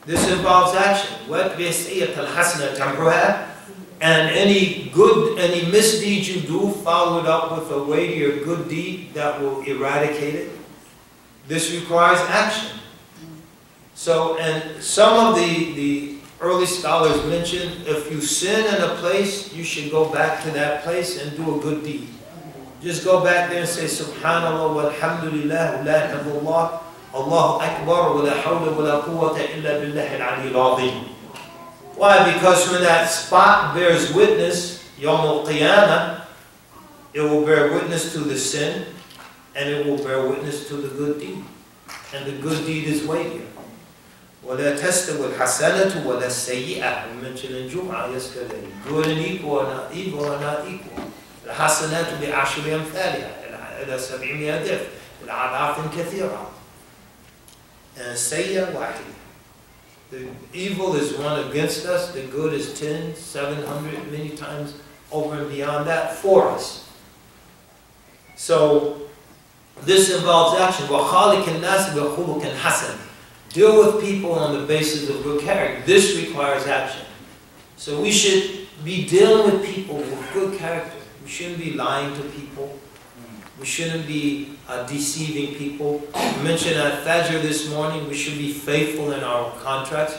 This involves action. And any misdeed you do, follow it up with a weightier good deed that will eradicate it. This requires action. So, and some of the early scholars mentioned, if you sin in a place, you should go back to that place and do a good deed. Just go back there and say, Subhanallah walhamdulillah wa la ilaha illallah, Allahu Akbar wa la hawla wa la quwwata illa billahi al-aliyyil azim. Why? Because when that spot bears witness, Yawm al-Qiyamah, it will bear witness to the sin, and it will bear witness to the good deed. And the good deed is weightier. وَلَا تَسْتَوِ الْحَسَنَةُ وَلَا السَّيِّئَةُ. We mentioned in Jum'ah yesterday. Good and equal are not evil are not equal. الْحَسَنَةُ بِعَشْرِ أَمْثَالِهَا إِلَى 700 ضِعْفٍ إلى أضعاف كثيرة. And السَّيِّئَةُ واحدة. The evil is one against us, the good is 10, 700, many times over and beyond that for us. So this involves action. وَخَالِقِ النَّاسِ بِخُلُقٍ حَسَنٍ. Deal with people on the basis of good character. This requires action. So we should be dealing with people with good character. We shouldn't be lying to people. We shouldn't be deceiving people. We mentioned at Fajr this morning, we should be faithful in our contracts.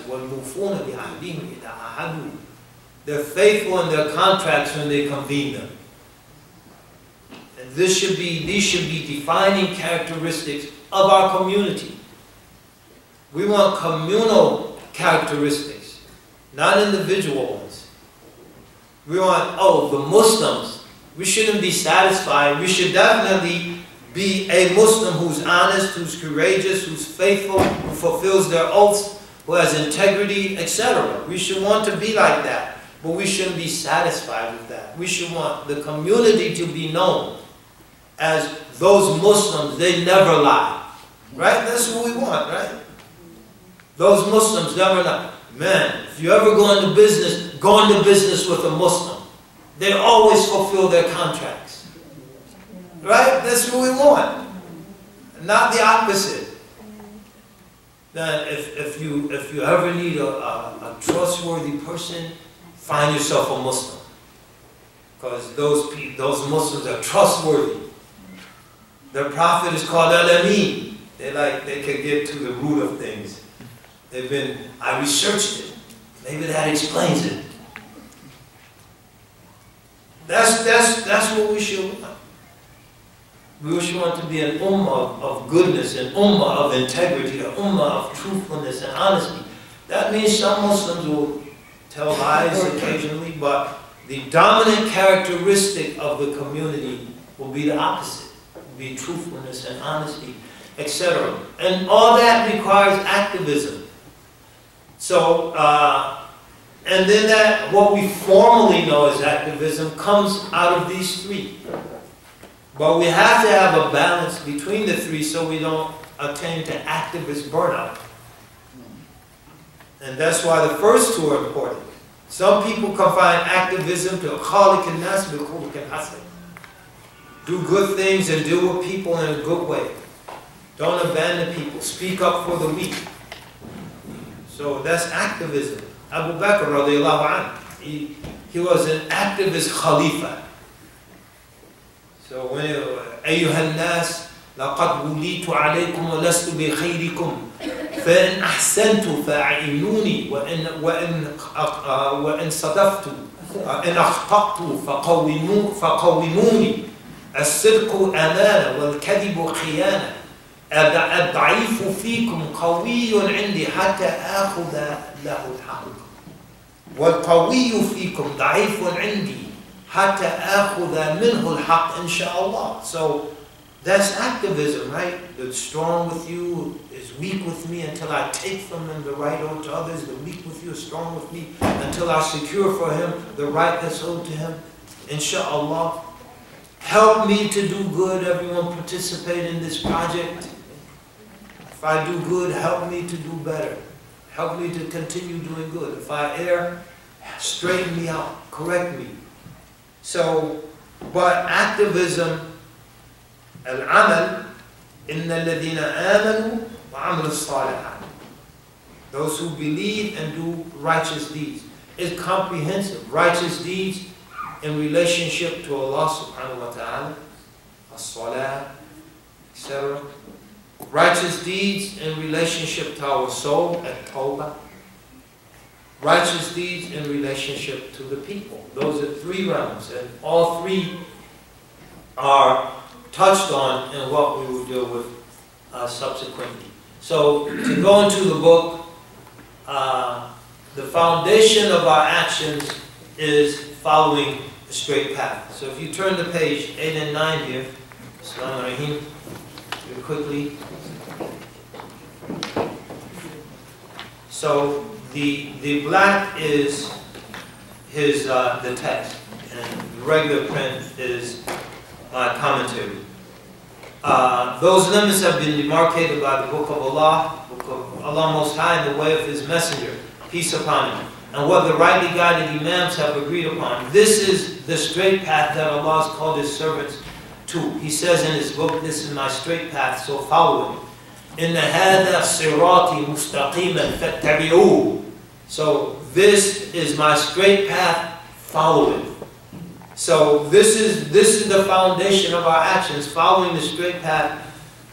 They're faithful in their contracts when they convene them. And these should be defining characteristics of our community. We want communal characteristics, not individual ones. We want, the Muslims. We shouldn't be satisfied. We should definitely be a Muslim who's honest, who's courageous, who's faithful, who fulfills their oaths, who has integrity, etc. We should want to be like that. But we shouldn't be satisfied with that. We should want the community to be known as those Muslims, they never lie. Right? That's what we want, right? Those Muslims never lie. Man, if you ever go into business with a Muslim. They always fulfill their contracts. Right? That's what we want. Not the opposite. That if you ever need a trustworthy person, find yourself a Muslim. Because those Muslims are trustworthy. Their prophet is called Al-Amin. They can get to the root of things. I researched it. Maybe that explains it. That's what we should want. We should want to be an ummah of goodness, an ummah of integrity, an ummah of truthfulness and honesty. That means some Muslims will tell lies occasionally, but the dominant characteristic of the community will be the opposite. It will be truthfulness and honesty, etc. And all that requires activism. So, and then what we formally know as activism comes out of these three. But we have to have a balance between the three so we don't attain to activist burnout. And that's why the first two are important. Some people confine activism to خَالِقِ النَّاسِ بِخُلُقٍ حَسَنٍ. Do good things and deal with people in a good way. Don't abandon people. Speak up for the weak. So that's activism. Abu Bakr radiallahu anhu, he was an activist khalifa. So when أيها الناس لقد وليت عليكم ولست بخيركم فإن أحسنت فأعينوني وإن صدفت إن أخطأت فقوموني الصدق أمانة والكذب خيانة الضعيف فيكم قوي عندي حتى آخذ له الحق والقوي فيكم ضعيف عندي حتى آخذ منه الحق إن شاء الله. So that's activism, right? The strong with you is weak with me until I take from him the right owed to others. The weak with you is strong with me until I secure for him the right that's owed to him. Inshallah. Help me to do good. Everyone participate in this project. If I do good, help me to do better. Help me to continue doing good. If I err, straighten me out, correct me. So, but activism, al-amal, inna alladhina amanu wa amilu salihat. Those who believe and do righteous deeds. It's comprehensive. Righteous deeds in relationship to Allah subhanahu wa ta'ala, as-salah, etc. Righteous deeds in relationship to our soul, at-tawbah. Righteous deeds in relationship to the people. Those are three realms, and all three are touched on in what we will deal with subsequently. So, to go into the book, the foundation of our actions is following the straight path. So if you turn to page 8 and 9 here, Assalamu alaikum, very quickly. So the black is the text, and the regular print is my commentary. Those limits have been demarcated by the Book of Allah, Book of Allah Most High in the way of His Messenger, peace upon him, and what the rightly guided Imams have agreed upon. This is the straight path that Allah has called His servants to. He says in His book, this is my straight path, so follow it. إِنَّ هَذَا صِرَاطِي مُسْتَقِيمًا فَاتَّبِعُوهُ. So this is my straight path, follow it. So this is the foundation of our actions, following the straight path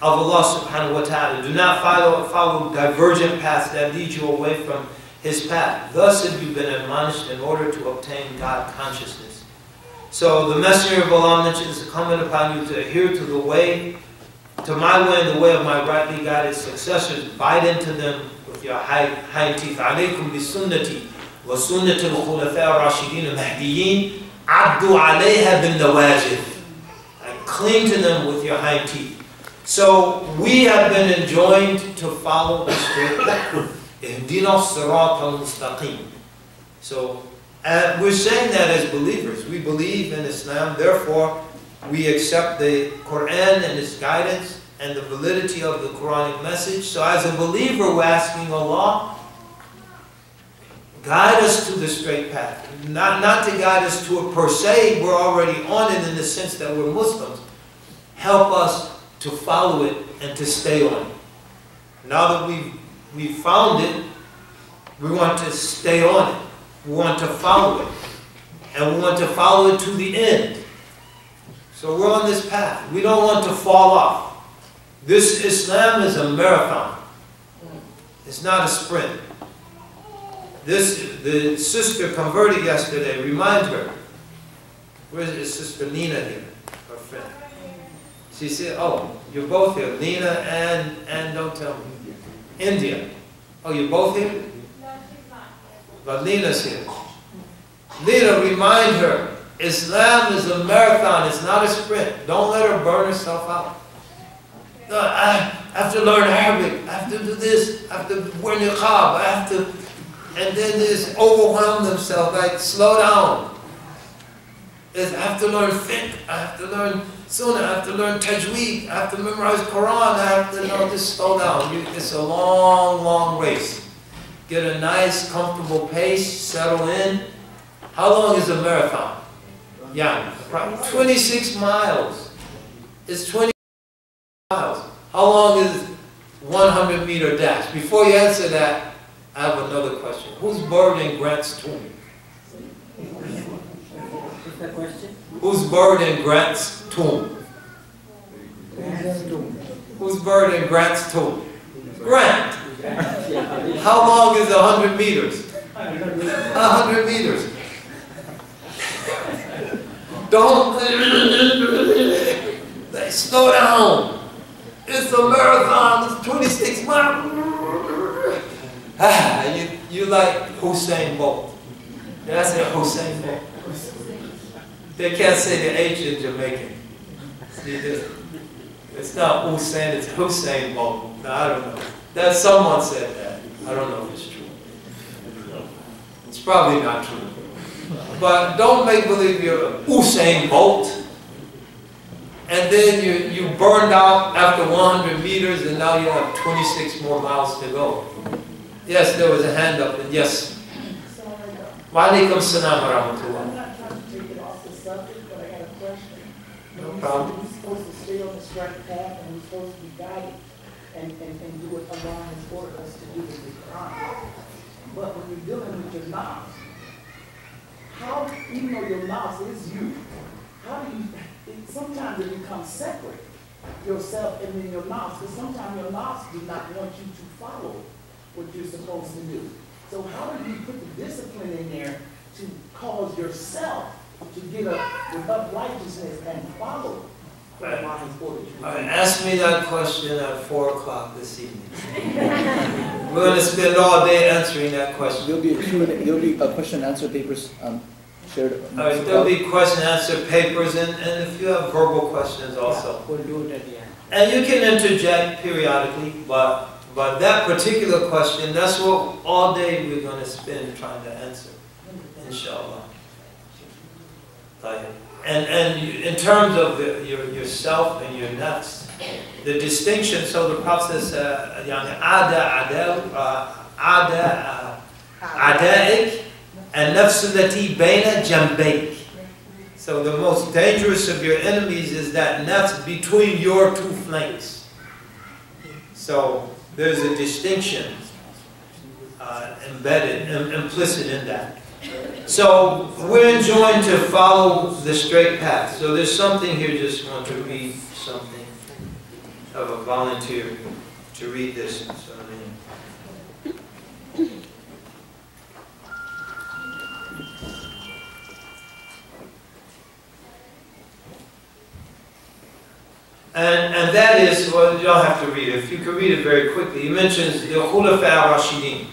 of Allah subhanahu wa ta'ala. Do not follow divergent paths that lead you away from His path. Thus have you been admonished in order to obtain God consciousness. So the Messenger of Allah mentions, incumbent upon you to adhere to the way, to my way and the way of my rightly guided successors. Bite into them with your hind teeth. عَلَيْكُمْ بِسُنَّتِي وَسُنَّةِ الْخُلَفَاءِ الرَّاشِدِينَ الْمَهْدِيِّينَ عَدُّوا عَلَيْهَا بِالنَّوَاجِذِ. Cling to them with your hind teeth. So we have been enjoined to follow the straight path. اهدنا الصراط المستقيم. So we're saying that as believers. We believe in Islam, therefore we accept the Quran and its guidance and the validity of the Quranic message. So as a believer, we're asking Allah, guide us to the straight path. Not to guide us to it per se, we're already on it in the sense that we're Muslims. Help us to follow it and to stay on it. Now that we've found it, we want to stay on it. We want to follow it. And we want to follow it to the end. So we're on this path. We don't want to fall off. This Islam is a marathon. It's not a sprint. The sister converted yesterday. Remind her. Where's Sister Nina here? Her friend. She said, oh, you're both here. Nina and don't tell me. India. Oh, you're both here? No, she's not. But Nina's here. Nina, remind her, Islam is a marathon, it's not a sprint. Don't let her burn herself out. No, I have to learn Arabic, I have to do this, I have to wear niqab, I have to, and then just overwhelm themselves, like slow down. I have to learn fiqh, I have to learn sunnah, I have to learn tajweed, I have to memorize Quran, I have to just slow down. It's a long, long race. Get a nice, comfortable pace, settle in. How long is a marathon? Yeah, 26 miles. It's 20 miles. How long is 100-meter dash? Before you answer that, I have another question. Who's buried in Grant's tomb? What's that question? Who's buried in Grant's tomb? Who's buried in Grant's tomb? Grant. How long is 100 meters? 100 meters. Don't slow down. It's a marathon. It's 26 miles. You like Hussein Bolt. Did I say Hussein Bolt? They can't say the H in Jamaican. See, it's not Hussein, it's Hussein Bolt. No, I don't know. That someone said that. I don't know if it's true. It's probably not true. But don't make believe you're Usain Bolt. And then you burned out after 100 meters and now you have 26 more miles to go. Yes, there was a hand up. And yes. Wa alaikum salam wa rahmatullah. I'm not trying to take it off the subject, but I got a question. No problem. We're supposed to stay on the straight path and we're supposed to be guided and do what Allah has ordered us to do with the Quran. But when you're dealing with your nafs, how, even though your nafs is you, how do you, sometimes it becomes separate, yourself and then your nafs, because sometimes your nafs do not want you to follow what you're supposed to do. So how do you put the discipline in there to cause yourself to get up with righteousness and follow what Allah has ordered you to do? Ask me that question at 4 o'clock this evening. We're going to spend all day answering that question. There'll be a question and answer papers shared. There'll be question and answer papers and if you have verbal questions also. We'll do it at the end. And you can interject periodically, but that particular question, that's what all day we're going to spend trying to answer, inshallah. And in terms of yourself and your nafs, the distinction, so the Prophet says, أعدائك النفس التي بين جنبيك. So the most dangerous of your enemies is that nafs between your two flanks. So there's a distinction implicit in that. So we're enjoined to follow the straight path. So there's something here, just want to read something of a volunteer to read this. So, and that is, well, you don't have to read it. If you can read it very quickly. He mentions the Khulafa Rashidin.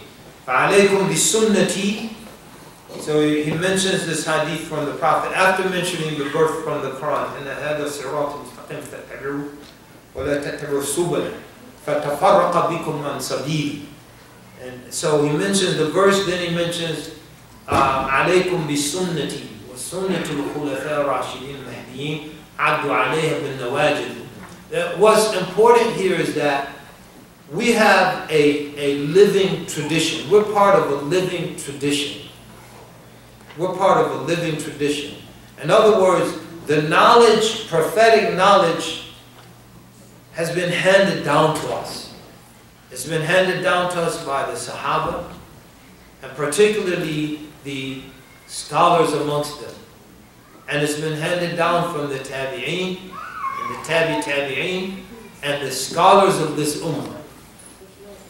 فَعَلَيْكُمْ بِسُنَّتِي. So he mentions this hadith from the Prophet after mentioning the birth from the Quran. إِنَّ هَذَا صِرَاطٌ مُسْتَقِيمٌ فَاتَّبِعُوهُ وَلَا تَتَّبِعُوا السُّبُلَ فَتَفَرَّقَ بِكُمْ عَنْ سَبِيلِهِ. And so he mentions the verse, then he mentions عَلَيْكُمْ بِسُنَّتِي وَسُنَّةُ الْخُلَفَاءِ الرَّاشِدِينَ الْمَهْدِيِّينَ عَدُّوا عَلَيْهَا بِالنَّوَاجِذِ. What's important here is that we have a living tradition. We're part of a living tradition. We're part of a living tradition. In other words, the knowledge, prophetic knowledge, has been handed down to us. It's been handed down to us by the Sahaba, and particularly the scholars amongst them. And it's been handed down from the Tabi'een, and the Tabi'een, and the scholars of this Ummah.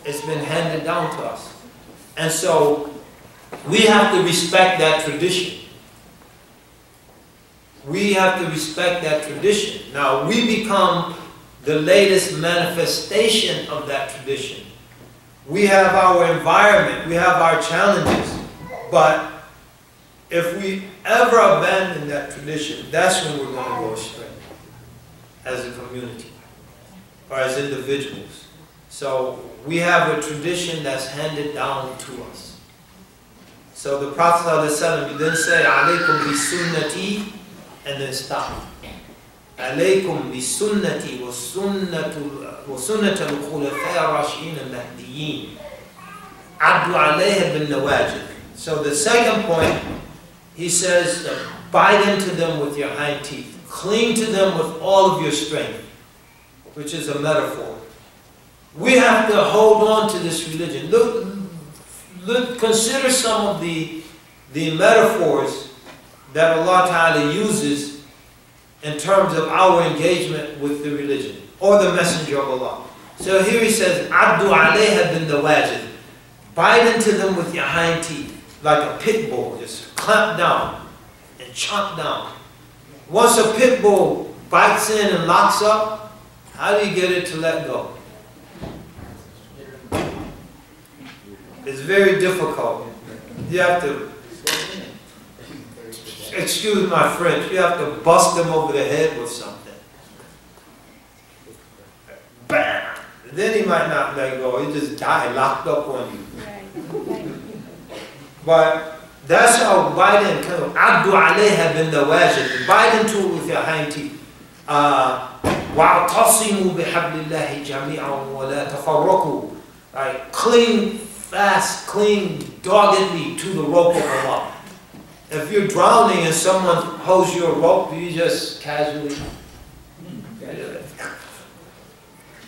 It's been handed down to us. And so, we have to respect that tradition. We have to respect that tradition. Now, we become the latest manifestation of that tradition. We have our environment, we have our challenges, but if we ever abandon that tradition, that's when we're going to go astray as a community or as individuals. So we have a tradition that's handed down to us. So the Prophet ﷺ then say, "Alaykum bi sunnati," and then stop. "Alaykum bi sunnati wa sunnat al-khulafa ar-rashidin al-mahdiyyin. Addu alayha bin nawajid." So the second point, he says, bite into them with your hind teeth. Cling to them with all of your strength, which is a metaphor. We have to hold on to this religion. Look, consider some of the metaphors that Allah Ta'ala uses in terms of our engagement with the religion or the Messenger of Allah. So here he says, "Addu alayha bin nawajid." Bite into them with your hind teeth, like a pit bull. Just clamp down and chomp down. Once a pit bull bites in and locks up, how do you get it to let go? It's very difficult. You have to, excuse my French, you have to bust them over the head with something. Bam! Then he might not let go. He just die locked up on you. But that's how bite in. Addu alayha bin nawajid. Bite into it with your hind teeth. وَاعْتَصِمُوا بِحَبْلِ اللَّهِ جَمِيعًا وَلَا تَفَرَّقُوا. Like, cling fast, cling doggedly to the rope of Allah. If you're drowning and someone holds you a rope, you just casually,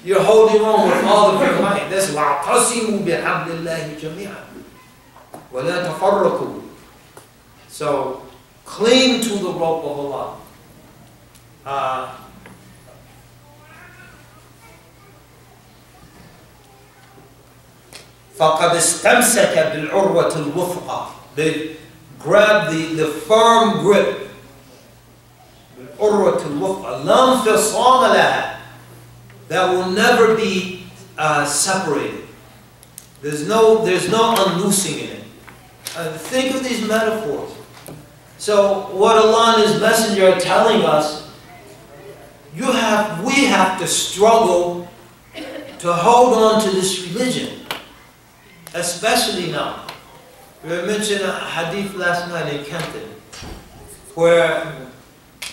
you're holding on with all of your might. That's وَاعْتَصِمُوا بِحَبْلِ اللَّهِ جَمِيعًا وَلَا تَفَرَّقُوا. So, cling to the rope of Allah. فَقَدْ اسْتَمْسَكَ بِالْعُرْوَةِ الْوُثْقَى. They grab the firm grip. بِالْعُرْوَةِ الْوُثْقَى لَا انْفِصَامَ لَهَا. That will never be separated. There's no unloosing in it. Think of these metaphors. So what Allah and His Messenger are telling us, we have to struggle to hold on to this religion. Especially now. We mentioned a hadith last night in Kenton, where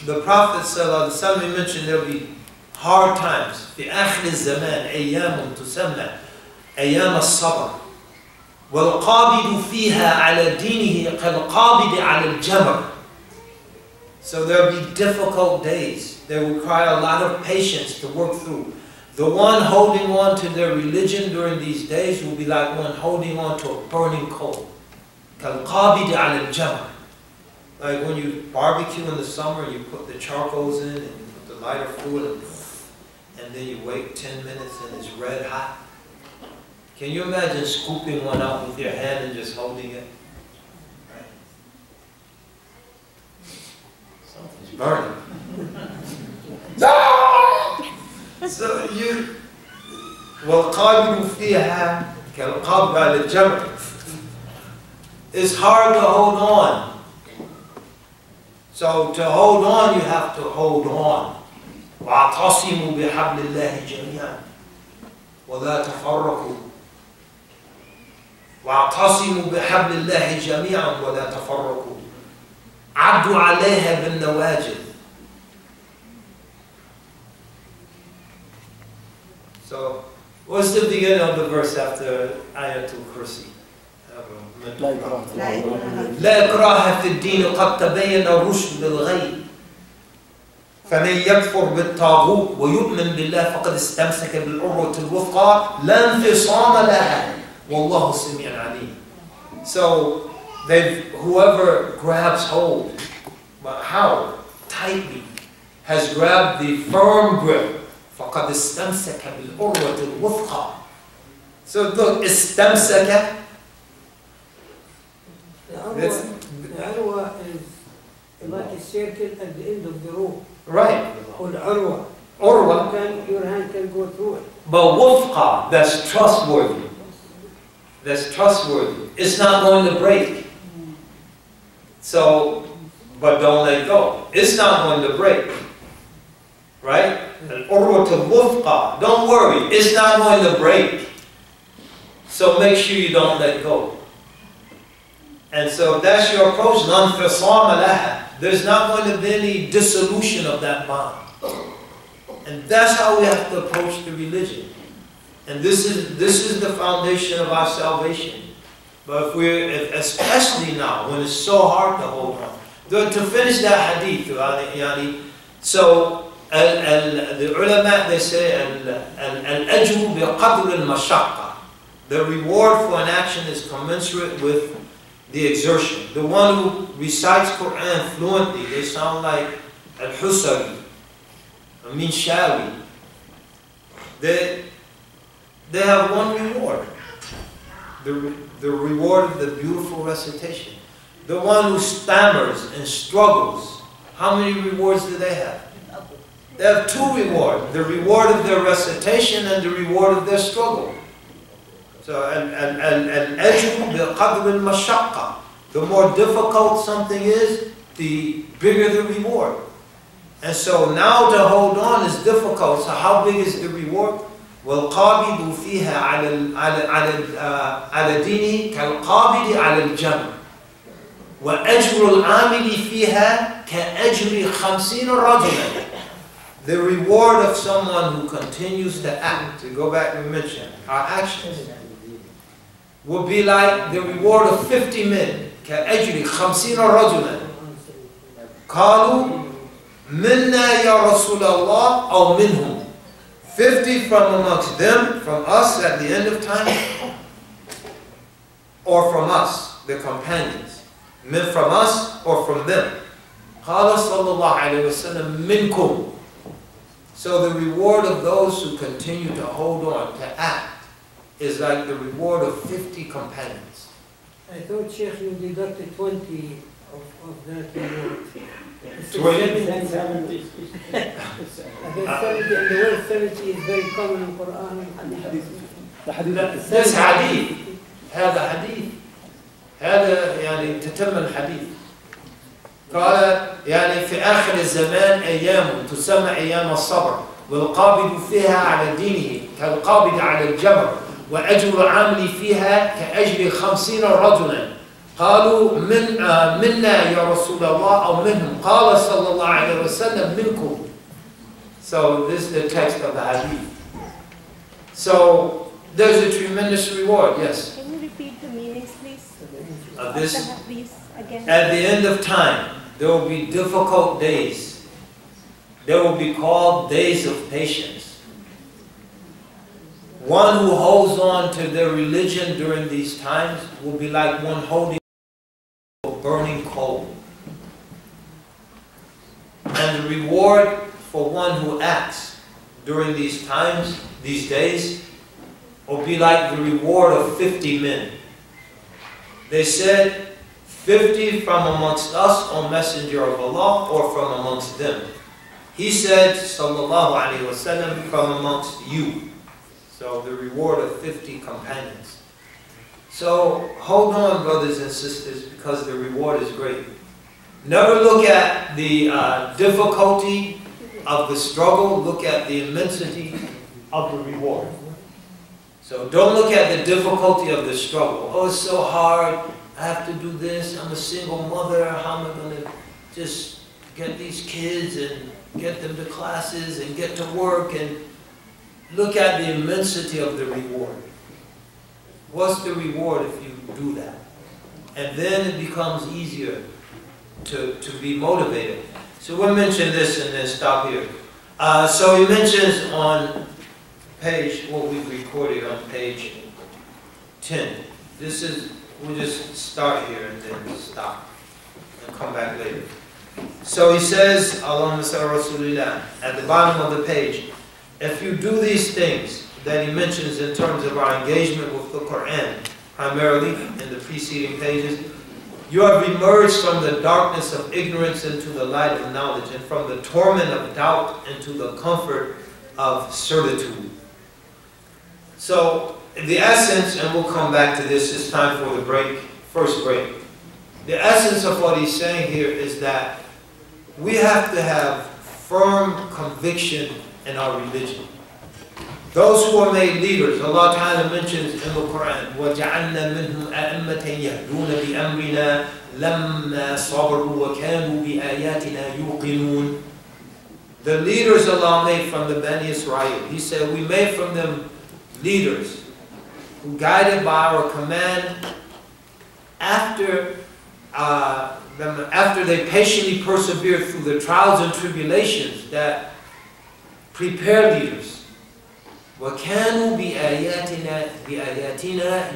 the Prophet ﷺ mentioned there'll be hard times. في آخر الزمان أيام تسمى أيام الصبر والقابض فيها على دينه كالقابض على الجمر. So there will be difficult days. They require a lot of patience to work through. The one holding on to their religion during these days will be like one holding on to a burning coal. كالقابض على الجمر. Like when you barbecue in the summer, you put the charcoals in and you put the lighter fluid and then you wait 10 minutes and it's red hot. Can you imagine scooping one out with your hand and just holding it? Right? Something's burning. So you, وَالْقَابِلُ فِيهَا كَالْقَابِلُ عَلَى الْجَمْرِ. It's hard to hold on. So to hold on, you have to hold on. وَاعْتَصِمُوا بِحَبْلِ اللَّهِ جَمِيعًا وَلَا تَفَرَّقُوا. وَاعْتَصِمُوا بِحَبْلِ اللَّهِ جَمِيعًا وَلَا تَفَرَّقُوا. عَدُّوا عَلَيْهَا بِالنَّوَاجِذِ. So, what's the beginning of the verse after Ayatul Kursi? لا إكراه في الدين قد تبين الرشد بالغي فمن يكفر بالطاغوت ويؤمن بالله فقد استمسك بالعروة الوثقى لا انفصام لها والله سميع عليم. So whoever grabs hold, but how tightly, has grabbed the firm grip. فقد استمسك بالعروة الوثقى. So look, استمسك. The arwa is like a circle at the end of the rope. Right. Called arwa. Urwa. Your hand can go through it. But wufqa, that's trustworthy. That's trustworthy. It's not going to break. So, but don't let go. It's not going to break. Right? Urwa to wufqa. Don't worry. It's not going to break. So make sure you don't let go. And so that's your approach. There's not going to be any dissolution of that bond. And that's how we have to approach the religion. And this is the foundation of our salvation. But especially now, when it's so hard to hold on. To finish that hadith, so the ulama, they say, al-ajru bi-qadr al-mashaqqa. The reward for an action is commensurate with the exertion. The one who recites Quran fluently, they sound like Al-Husari, Minshawi. They have one reward. The reward of the beautiful recitation. The one who stammers and struggles, how many rewards do they have? They have two rewards. The reward of their recitation and the reward of their struggle. So, al-ajru bi-qadr al-mashaqqa. The more difficult something is, the bigger the reward. And so now to hold on is difficult. So how big is the reward? وَالْقَابِضُ فِيهَا عَلَى دِينِهِ كَالْقَابِضِ عَلَى الْجَمْرِ وَأَجْرُ الْعَامِلِ فِيهَا كَأَجْرِ 50 رَجُلًا. The reward of someone who continues to act, to go back and mention our actions, will be like the reward of 50 men. كأجر 50 رجلا. قالوا منا يا رسول الله أو منهم. 50 from amongst them, from us at the end of time, or from us, the companions. Men from us or from them. قال صلى الله عليه وسلم منكم. So the reward of those who continue to hold on, to act, is like the reward of 50 companions. I thought, Sheikh, you deducted 20 of that reward. 20? 70. I think 70, and the word 70 is very common in Quran and Hadith. This hadith, هذا حديث. هذا يعني تتم الحديث. قال يعني في آخر الزمان أيام تسمى أيام الصبر والقابض فيها على دينه كالقابض على الجمر وأجر العامل فيها كأجر 50 رجلا. قالوا منا يا رسول الله أو منهم. قال صلى الله عليه وسلم منكم. So this is the text of the hadith. So there's a tremendous reward, yes. Can you repeat the meanings, please? Of this, Please, again. at the end of time, there will be difficult days. They will be called days of patience. One who holds on to their religion during these times will be like one holding a burning coal. And the reward for one who acts during these times, these days, will be like the reward of 50 men. They said, 50 from amongst us, O Messenger of Allah, or from amongst them. He said, sallallahu alaihi wasallam, from amongst you. So the reward of 50 companions. So hold on, brothers and sisters, because the reward is great. Never look at the difficulty of the struggle. Look at the immensity of the reward. So don't look at the difficulty of the struggle. Oh, it's so hard. I have to do this. I'm a single mother. How am I going to just get these kids and get them to classes and get to work? And look at the immensity of the reward. What's the reward if you do that? And then it becomes easier to be motivated. So we'll mention this and then stop here. So he mentions on page, what we've recorded on page 10. This is, we'll just start here and then stop and come back later. So he says, Allahumma salli Rasulillah, at the bottom of the page, if you do these things that he mentions in terms of our engagement with the Quran, primarily in the preceding pages, you have emerged from the darkness of ignorance into the light of knowledge, and from the torment of doubt into the comfort of certitude. So, the essence, and we'll come back to this, it's time for the break, first break. The essence of what he's saying here is that we have to have firm conviction in our religion. Those who are made leaders, Allah Ta'ala mentions in the Quran, وَجَعَلْنَا مِنْهُمْ أَئِمَّةً يَهْدُونَ بِأَمْرِنَا لَمَّا صَبَرُوا وَكَانُوا بِآيَاتِنَا يُوقِنُونَ. The leaders Allah made from the Bani Israel. He said, we made from them leaders who guided by our command after they patiently persevered through the trials and tribulations that prepare leaders. وَكَانُوا بِآيَاتِنَا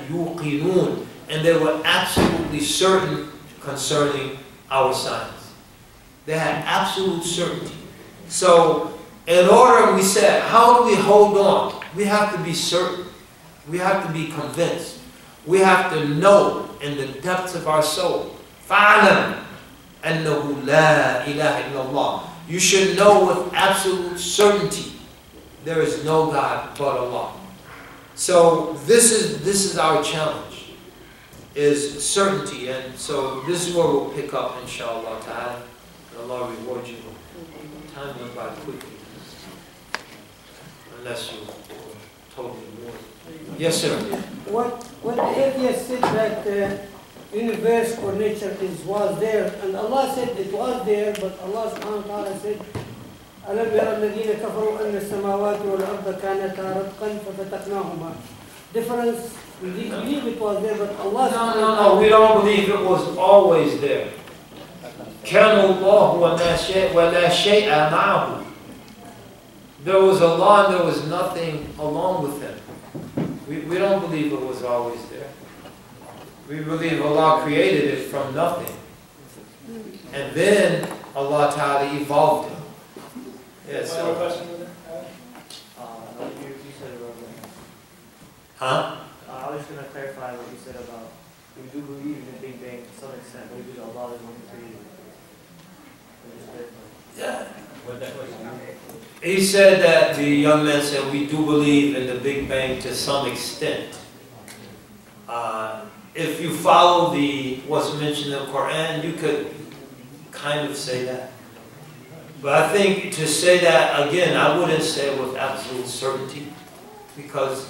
يُوقِنُونَ. And they were absolutely certain concerning our signs. They had absolute certainty. So, in order, we said, how do we hold on? We have to be certain. We have to be convinced. We have to know in the depths of our soul. فَعْلَمْ أَنَّهُ لَا إِلَهَ إِلَّا اللَّهِ. You should know with absolute certainty there is no God but Allah. So this is our challenge, is certainty. And so this is where we'll pick up, inshallah ta'ala. Allah reward you. Time went by quickly. Unless you totally bored. Yes, sir. What the atheist said that universe or nature was there, and Allah said it was there, but Allah subhanahu wa ta'ala said, أَلَمْ يَرَ الَّذِينَ كَفَرُوا أَنَّ السَّمَاوَاتِ وَالْأَرْضَ كَانَتَا رَتْقًا فَفَتَقْنَاهُمَا. Difference, we believe it was there, but Allah No, we don't believe it was always there. كَانَ اللَّهُ وَلَا شَيْءَ مَعَهُ. There was Allah and there was nothing along with Him. We don't believe it was always there. We believe Allah created it from nothing. And then Allah Ta'ala evolved it. Yes, so. so. No, you said it wrong. Huh? I was just going to clarify what you said about, we do believe in the Big Bang to some extent, but we believe Allah is one creator. Yeah. He said that the young man said, we do believe in the Big Bang to some extent. If you follow what's mentioned in the Quran, you could kind of say that. But I think to say that, again, I wouldn't say it with absolute certainty. Because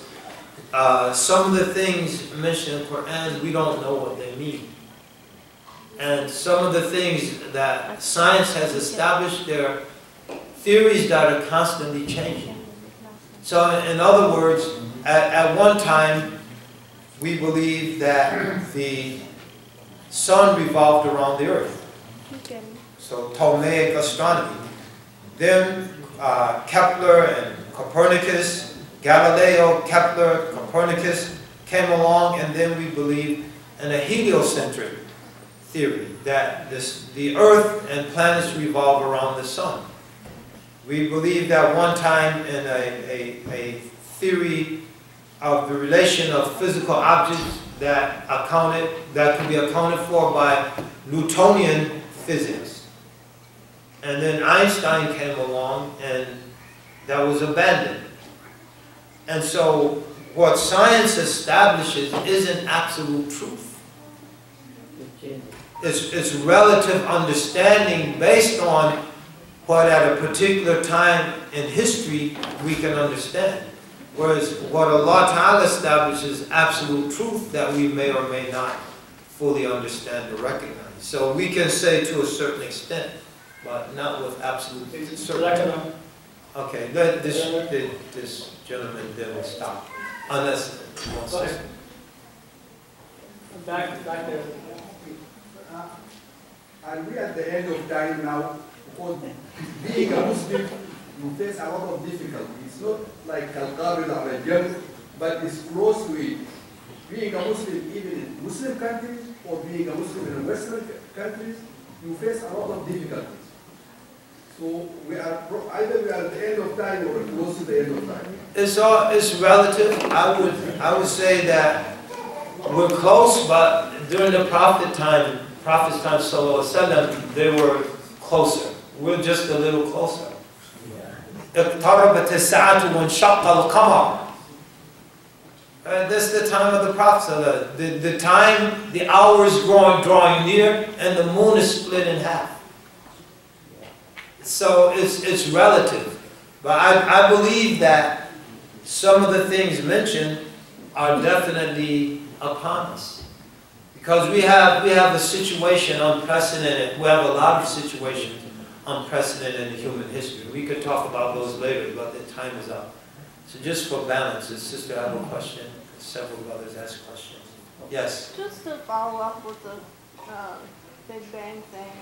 some of the things mentioned in the Quran, we don't know what they mean. And some of the things that science has established, they're theories that are constantly changing. So in other words, at one time, we believed that the sun revolved around the earth. So Ptolemaic astronomy. Then Kepler and Copernicus, Galileo, Kepler, Copernicus came along, and then we believed in a heliocentric theory, that the earth and planets revolve around the sun. We believed at one time in a theory of the relation of physical objects that could be accounted for by Newtonian physics. And then Einstein came along, and that was abandoned. And so what science establishes isn't absolute truth. It's relative understanding based on what at a particular time in history we can understand. Whereas what Allah Ta'ala establishes is absolute truth that we may or may not fully understand or recognize. So we can say to a certain extent, but not with absolute certainty. Okay, this gentleman then will stop. Unless he wants to. Back there. Are we at the end of time now? Because being a Muslim, you face a lot of difficulty. It's not like Al-Qabid or a jump, but it's close to it. Being a Muslim, even in Muslim countries, or being a Muslim in Western countries, you face a lot of difficulties. So either we are at the end of time or close to the end of time. It's relative. I would say that we're close, but during the Prophet's time, sallallahu alaihi wasallam, they were closer. We're just a little closer. اقتربت الساعة وانشق القمر. This is the time of the Prophet. The time, the hour is drawing near, and the moon is split in half. So it's relative. But I believe that some of the things mentioned are definitely upon us. Because we have a situation unprecedented. We have a lot of situations unprecedented in human history. We could talk about those later, but the time is up. So just for balance, the sister have a question. Several others ask questions. Yes? Just to follow up with the Big Bang thing,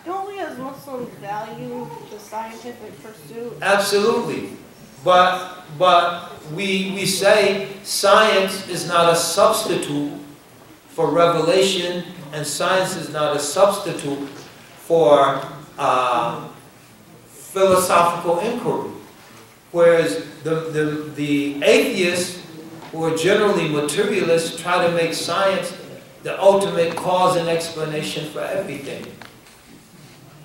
don't we as Muslims value the scientific pursuit? Absolutely. But we say science is not a substitute for revelation, and science is not a substitute for philosophical inquiry. Whereas the atheists, who are generally materialists, try to make science the ultimate cause and explanation for everything.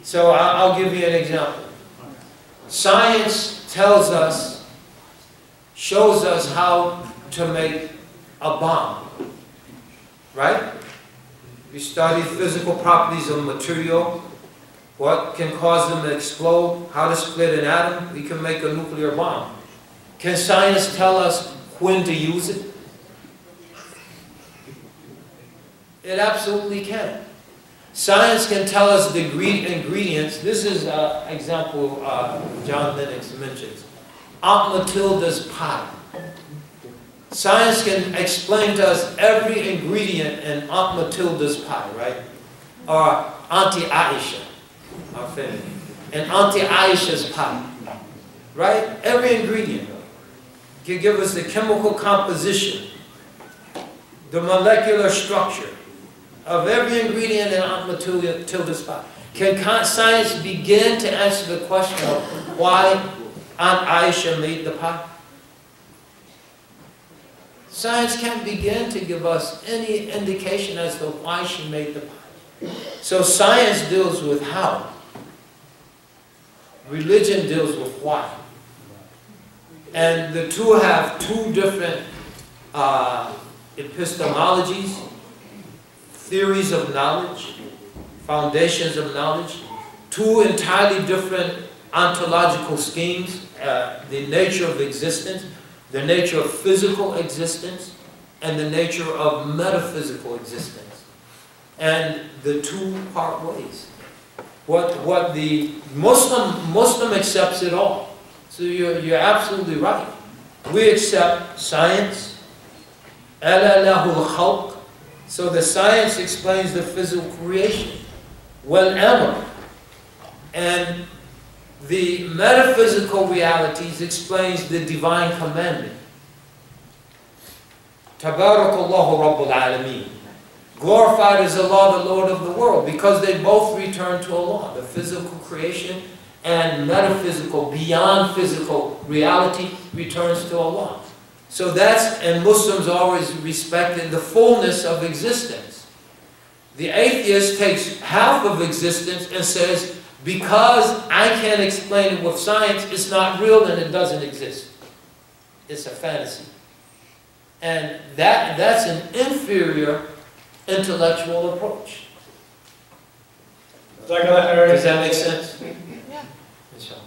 So I'll give you an example. Science tells us, shows us how to make a bomb, right? We study physical properties of material, what can cause them to explode, how to split an atom. We can make a nuclear bomb. Can science tell us when to use it? It absolutely can. Science can tell us the ingredients. This is an example John Lennox mentions. Aunt Matilda's pie. Science can explain to us every ingredient in Aunt Matilda's pie, right? Or Auntie Aisha, our family. And Auntie Aisha's pie, right? Every ingredient can give us the chemical composition, the molecular structure of every ingredient in Aunt Matilda's pie. Can science begin to answer the question of why Aunt Aisha made the pie? Science can't begin to give us any indication as to why she made the pie. So science deals with how. Religion deals with why. And the two have two different epistemologies, theories of knowledge, foundations of knowledge, two entirely different ontological schemes, the nature of existence, the nature of physical existence, and the nature of metaphysical existence. And the two part ways. What the Muslim accepts it all. So you're absolutely right. We accept science. Ala lahu al-khalq. So the science explains the physical creation. Wal-amr. And the metaphysical realities explains the divine commandment. Tabarakallahu Rabbul Alameen. Glorified is Allah, the Lord of the world, because they both return to Allah. The physical creation and metaphysical, beyond physical reality returns to Allah. So that's, and Muslims always respected the fullness of existence. The atheist takes half of existence and says, because I can't explain it with science, it's not real and it doesn't exist. It's a fantasy. And that's an inferior intellectual approach. Does that make sense? Yeah. Inshallah.